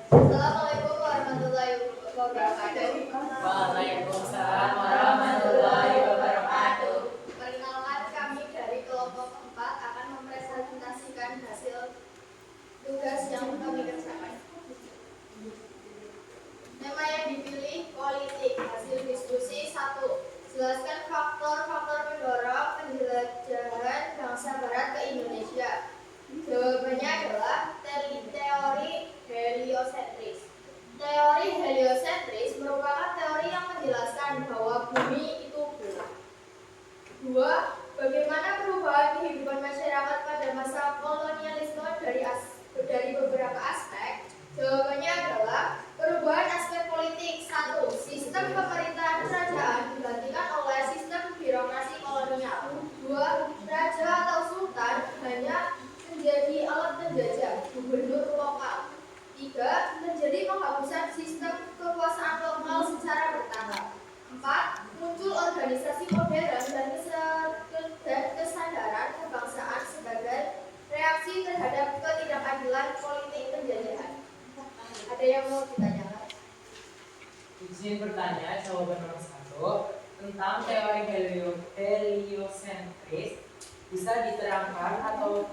Assalamualaikum warahmatullahi wabarakatuh. Waalaikumsalam warahmatullahi wabarakatuh. Perkenalkan, kami dari kelompok 4 akan mempresentasikan hasil tugas yang kami kerjakan. Tema yang dipilih politik. Hasil diskusi 1. Jelaskan faktor-faktor pendorong penjelajahan bangsa Barat ke Indonesia. Jawabannya adalah teori heliosentris. Teori heliosentris merupakan teori yang menjelaskan bahwa bumi itu bulat. 2. Bagaimana perubahan kehidupan masyarakat pada masa kolonialisme dari beberapa aspek? Jawabannya adalah organisasi modern dan kesadaran kebangsaan sebagai reaksi terhadap ketidakadilan politik penjajahan. Ada yang mau ditanyakan? Izin bertanya, jawaban nomor 1 tentang teori heliosentris bisa diterangkan atau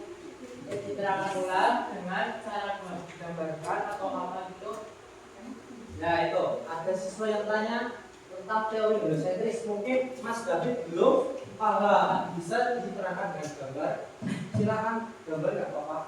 diterangkan ulang dengan cara menggambarkan atau apa gitu? Nah itu, ada siswa yang tanya tentang teori heliosentris. Mungkin Mas David belum paham, bisa diterangkan dengan gambar. Silakan gambar nggak apa-apa.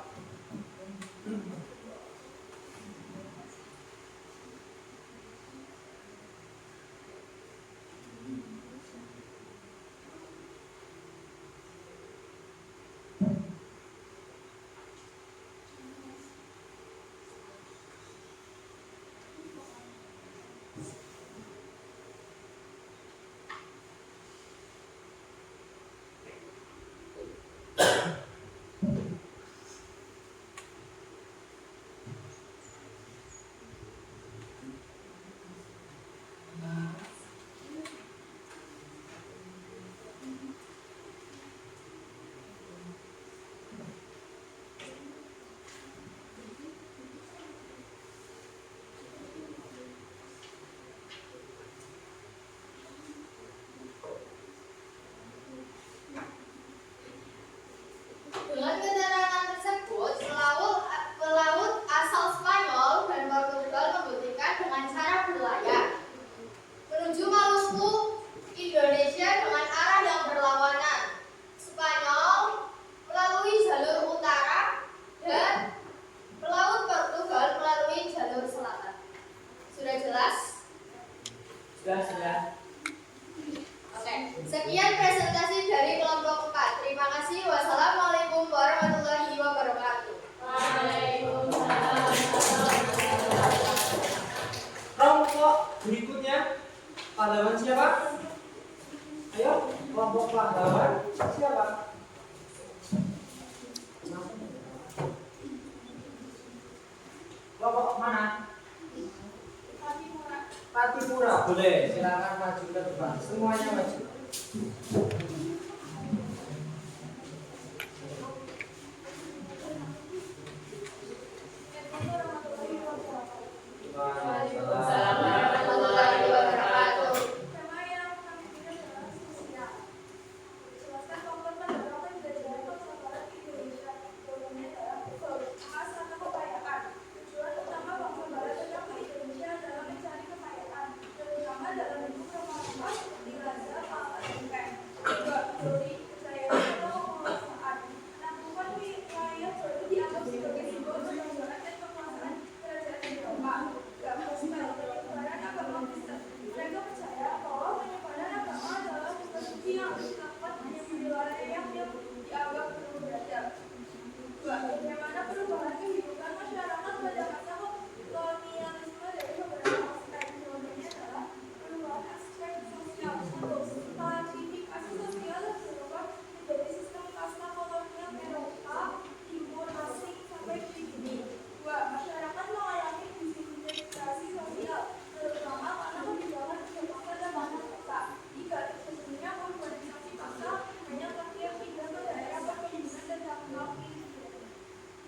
Dengan keterangan tersebut, pelaut asal Spanyol dan Portugal membuktikan dengan cara berlayar menuju Maluku, Indonesia dengan arah yang berlawanan. Spanyol melalui jalur utara dan pelaut Portugal melalui jalur selatan. Sudah jelas? Sudah. Oke, sekian presentasi dari kelompok 4. Terima kasih. Wassalamualaikum warahmatullahi wabarakatuh. Kelompok berikutnya, pahlawan siapa? Ayo, kelompok pahlawan siapa? Kelompok mana? Patipura. Boleh, silakan maju ke depan. Semuanya maju. Waalaikumsalam warahmatullahi wabarakatuh. Tema yang kami pilih adalah sosial. Jelaskan faktor pendapatan jajahan persahabatan Indonesia ekonominya dalam mengasah kekayaan. Tujuan utama bangsa Barat datang ke Indonesia adalah mencari kekayaan, terutama dalam bentuk rempah-rempah seperti raja, palak, dan juga teori kejayaan atau penguasaan. Penaklukan wilayah baru dianggap sebagai simbol kejayaan dan kekuasaan kerajaan Eropa. Penyebaran agama Kristen. Mereka percaya bahwa penyebaran agama adalah tugas suci yang harus dilakukan hanya di wilayah yang dianggap perlu berada. Bagaimana perubahan kehidupan masyarakat pada masa kolonialisme dari beberapa aspek. Jawabannya adalah perubahan aspek sosial. Untuk klasifikasi sosial berubah menjadi sistem kasta kolonial Eropa, Timur Asing sampai di sini. Masyarakat mengalami disintegrasi sosial, terutama karena kebijakan paksa dan bahan paksa. Sesungguhnya urbanisasi paksa hanya terkait pindah ke daerah perkebunan dan tambang ini.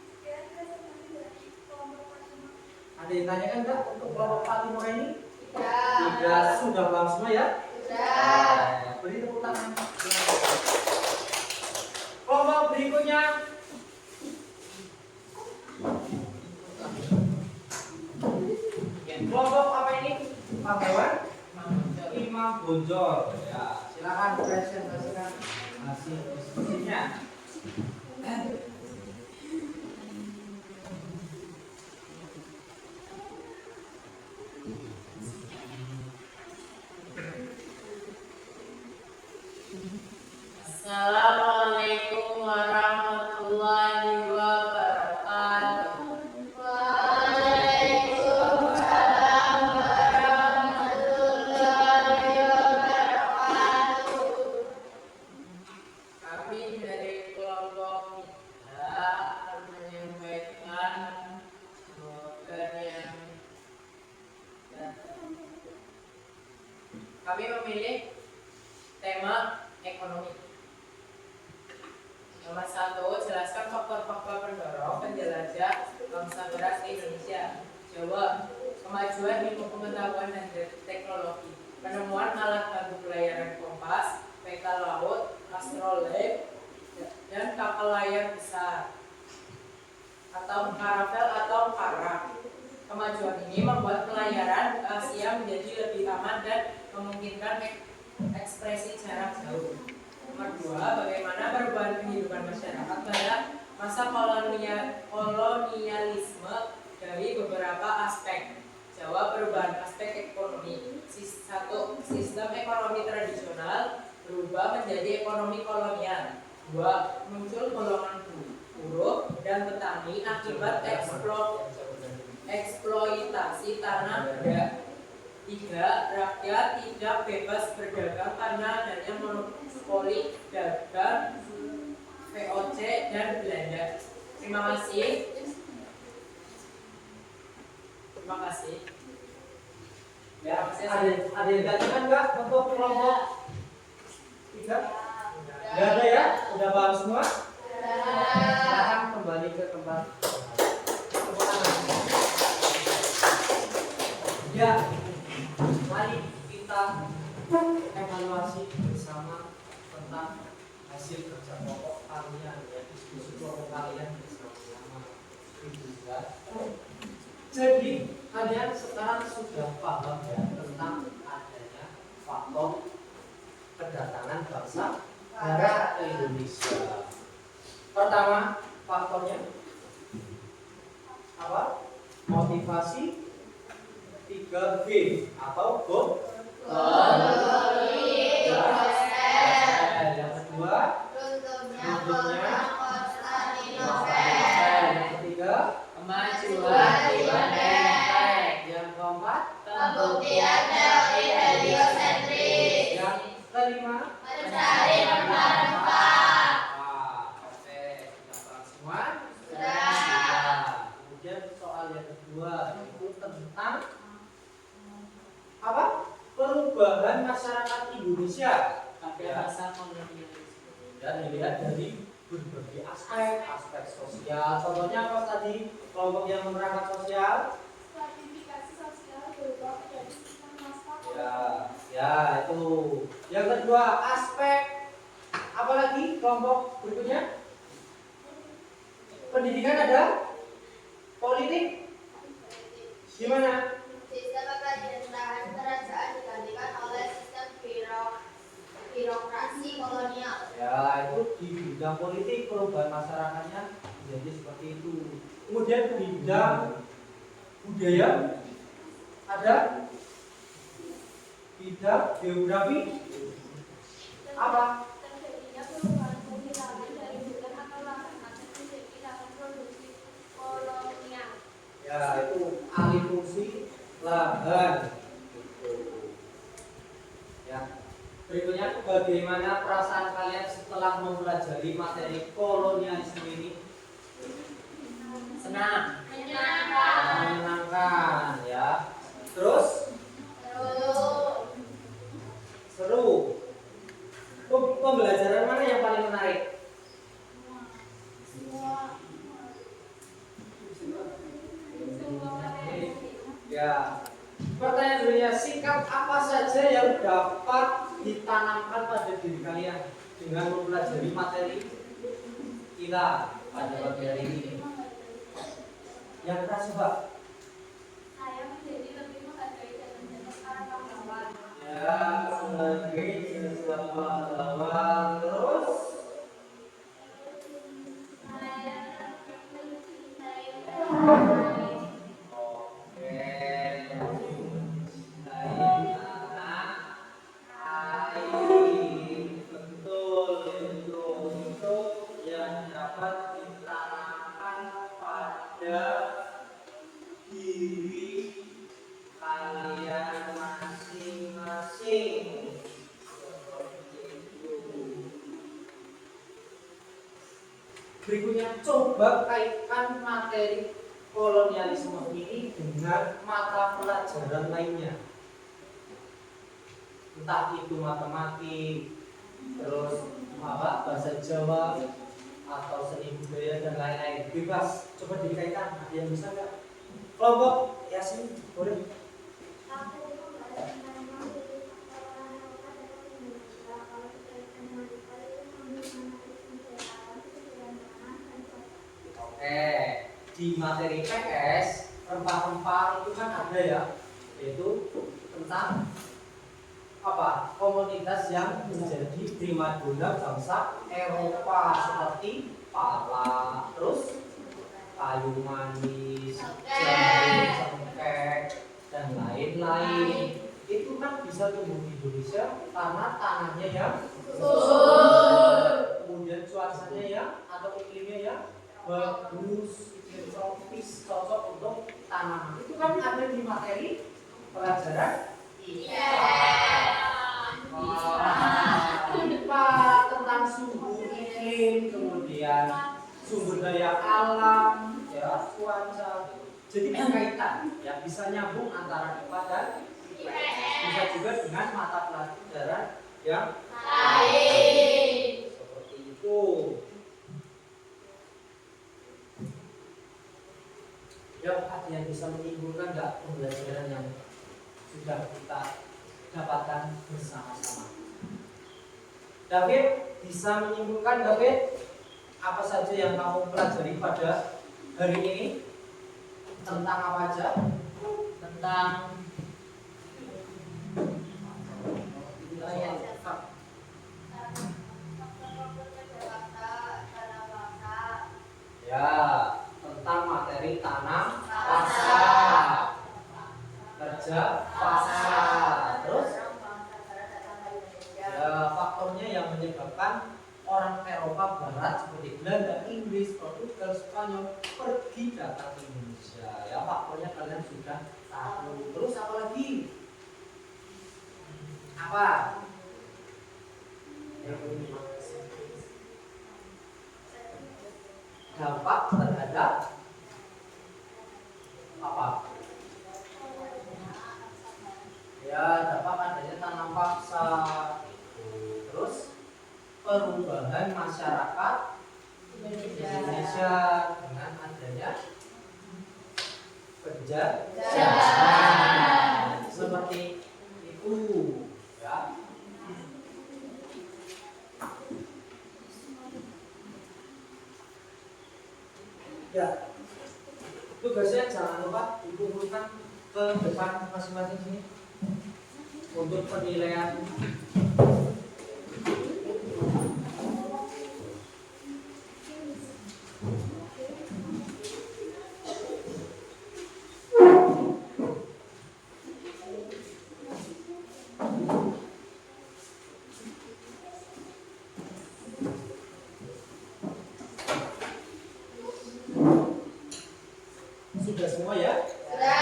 Sekian presentasi dari kelompok Fatimah. Ada yang tanyakan nggak untuk kelompok Patipura ini? Tidak. Tidak, sudah paham semua ya? Sudah. Beri tepuk tangan. Kelompok berikutnya. Kelompok apa ini? Pahlawan Imam Bonjol. Ya, silakan presentasikan hasil diskusinya. Assalamualaikum warahmatullahi wabarakatuh. Waalaikumsalam warahmatullahi wabarakatuh. Kami dari kelompok kita akan menyampaikan slogan yang kami memilih tema ekonomi. Nomor 1, jelaskan faktor-faktor pendorong penjelajah bangsa beras ke Indonesia. Jawab, kemajuan ilmu pengetahuan dan teknologi, penemuan alat bantu pelayaran kompas, peta laut, astrolabe, dan kapal layar besar atau karavel atau karak. Kemajuan ini membuat pelayaran ke Asia menjadi lebih aman dan memungkinkan ekspresi jarak jauh. Nomor 2, bagaimana perubahan kehidupan masyarakat pada masa kolonialisme dari beberapa aspek. Jawab, perubahan aspek ekonomi. 1. Sistem ekonomi tradisional berubah menjadi ekonomi kolonial. 2. Muncul golongan buruh dan petani akibat eksploitasi tanah. 3. Rakyat tidak bebas berdagang karena adanya monopoli dagang VOC dan Belanda. Terima kasih. Terima kasih. Ya, ada yang tanyakan nggak untuk kelompok 3? Nggak ada ya? Udah paham semua? Sekarang kembali ke tempat. Ya, mari kita evaluasi bersama tentang hasil kerja pokok kalian ya, diskusi pokok kalian bersama-sama. Jadi kalian sekarang sudah paham ya tentang adanya faktor kedatangan bangsa barat ke Indonesia. Pertama faktornya apa? Motivasi 3B atau yang kedua runtuhnya yang ketiga Kemajuan yang keempat Pembuktian teori heliosentris. yang kelima Mencari rempah-rempah. Oke, sudah paham semua? Sudah. Kemudian soal yang kedua itu tentang apa? Perubahan masyarakat Indonesia pada masa kolonialisme. dan dilihat dari berbagai aspek sosial. Contohnya apa tadi? Kelompok yang menerangkan sosial. Stratifikasi sosial berubah menjadi sistem naskah. Ya itu. Yang kedua aspek apa lagi? Kelompok berikutnya pendidikan ada, politik gimana? Sistem pemerintahan kerajaan digantikan oleh sistem birokrasi kolonial. Ya itu di bidang politik perubahan masyarakatnya jadi seperti itu. Kemudian bidang budaya ada, bidang geografi apa? Terjadinya perubahan pemilahan dari hutan atau lahan aset menjadi lahan produksi kolonial. Ya itu alih fungsi lahan. Ya. Berikutnya bagaimana perasaan kalian setelah mempelajari materi kolonialisme ini? Senang. Menyenangkan ya. Terus seru. Pembelajaran mana yang paling menarik? Ya. Pertanyaan berikutnya, sikap apa saja yang dapat ditanamkan pada diri kalian dengan mempelajari materi kita pada pagi hari ini? Yang keras coba. Saya menjadi lebih menghargai jalan-jalan para pahlawan. Ya, menghargai jasa pahlawan. Terus Saya mencintai oke. Betul itu yang dapat ditanamkan pada diri kalian masing-masing. Berikutnya coba kaitkan materi kolonialisme ini dengan mata pelajaran lainnya. entah itu matematik, terus bahasa Jawa atau seni budaya dan lain-lain, bebas. Coba dikaitkan, ada yang bisa nggak? Kelompok Yasin, boleh. Aku membahas tentang memilih orang Eropa datang ke Indonesia. Kalau kita ikan dengan Eropa itu mengambil materi pencerahan, kemudian tanah dan kota. Oke, di materi PS rempah-rempah itu kan ada ya, yaitu tentang apa? Komunitas yang menjadi primadona bangsa Eropa seperti pala, terus kayu manis, jahe, cengkeh, dan lain-lain. Itu kan bisa tumbuh di Indonesia karena tanahnya yang subur, kemudian cuacanya ya atau iklimnya ya bagus, iklim tropis, cocok untuk tanaman. Itu kan ada di materi pelajaran IPA tentang suhu iklim, kemudian sumber daya alam, ya cuaca. Jadi berkaitan, ya bisa nyambung antara IPA dan IPS. Bisa juga dengan mata pelajaran yang lain. Seperti itu. Ya, ada yang bisa menyimpulkan nggak pembelajaran yang sudah kita dapatkan bersama-sama? David, bisa menyimpulkan David apa saja yang kamu pelajari pada hari ini? Tentang apa aja? Tentang ya, tentang materi tanam pasar, kerja pasar, terus ya, faktornya yang menyebabkan orang Eropa Barat seperti Belanda, Inggris, Portugal, Spanyol pergi datang ke Indonesia. Ya, faktornya kalian sudah tahu. Terus apa lagi? Apa? Dampak terhadap apa? Ya, dampak adanya tanam paksa. Terus perubahan masyarakat Indonesia dengan adanya penjajahan seperti itu, ya. Ya, tugasnya jangan lupa dikumpulkan ke depan masing-masing sini untuk penilaian. Sudah semua ya? Sudah.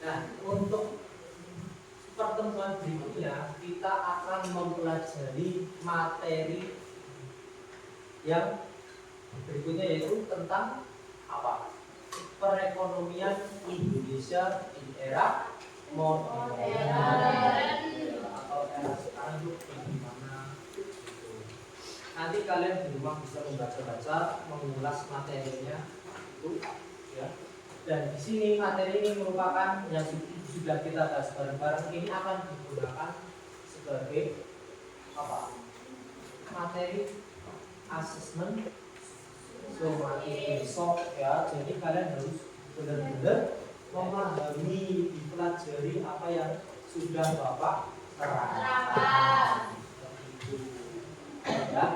Nah, untuk pertemuan berikutnya kita akan mempelajari materi yang berikutnya, yaitu tentang apa? Perekonomian Indonesia di era modern atau era sekarang itu bagaimana? Nanti kalian di rumah bisa membaca-baca, mengulas materinya itu, ya. Dan di sini materi ini merupakan yang sudah kita bahas bareng-bareng, ini akan digunakan sebagai apa? Materi asesmen somatik besok, ya. Jadi kalian harus benar-benar memahami, dipelajari apa yang sudah Bapak terangkan. Ya.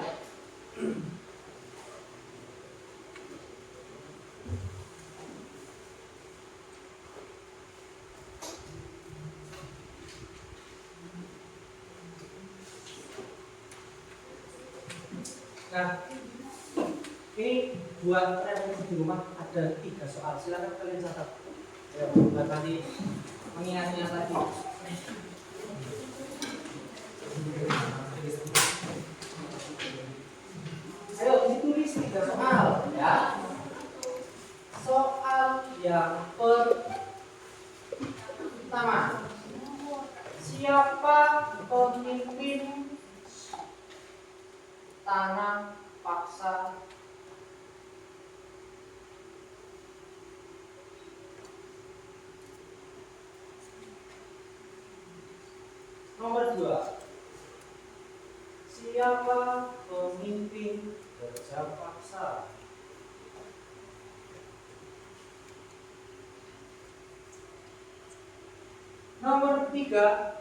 Nah, ini buat kalian di rumah ada 3 soal, silakan kalian catat. Ya, buat nanti mengingat-ingat lagi. soal ya. Soal yang pertama, siapa pemimpin tanah paksa? Nomor 2, siapa pemimpin kerja paksa? Nomor 3,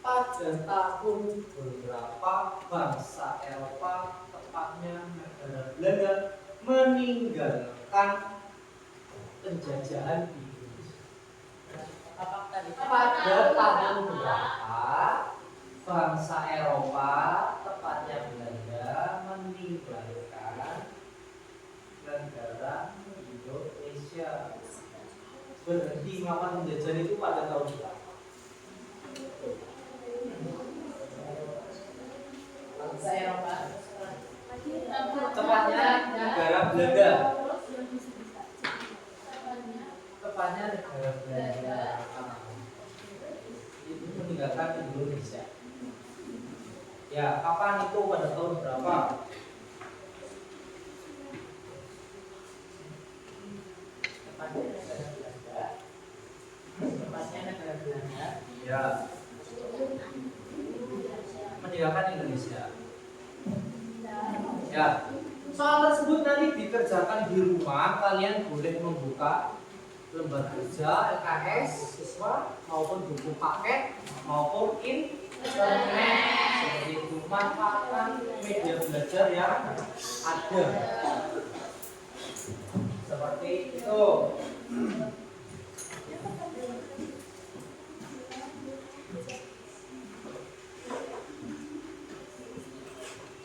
pada tahun berapa bangsa Eropa, tepatnya negara Belanda, meninggalkan penjajahan di Indonesia? Pada tahun berapa bangsa Eropa, tepatnya Belanda, meninggalkan negara Indonesia? Berhenti melakukan penjajahan itu pada tahun berapa? Bangsa Eropa. Tepatnya negara Belanda. Tepatnya negara Belanda itu meninggalkan Indonesia. Ya, kapan itu, pada tahun berapa? Tepatnya negara Belanda. Ya, meninggalkan Indonesia. Ya, soal tersebut nanti dikerjakan di rumah. Kalian boleh membuka lembar kerja LKS siswa maupun buku paket maupun internet, seperti itu. Manfaatkan media belajar yang ada, seperti itu.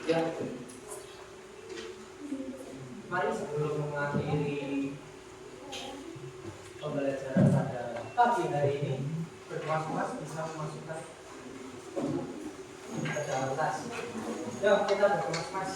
Ya, mari sebelum mengakhiri pembelajaran pada pagi hari ini, berkemas-kemas bisa memasukkan ke dalam tas. Yuk, kita berkemas-kemas.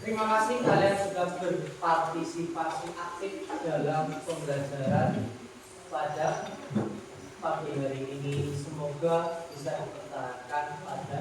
Terima kasih kalian sudah berpartisipasi aktif dalam pembelajaran pada pagi hari ini. Semoga bisa dipertahankan pada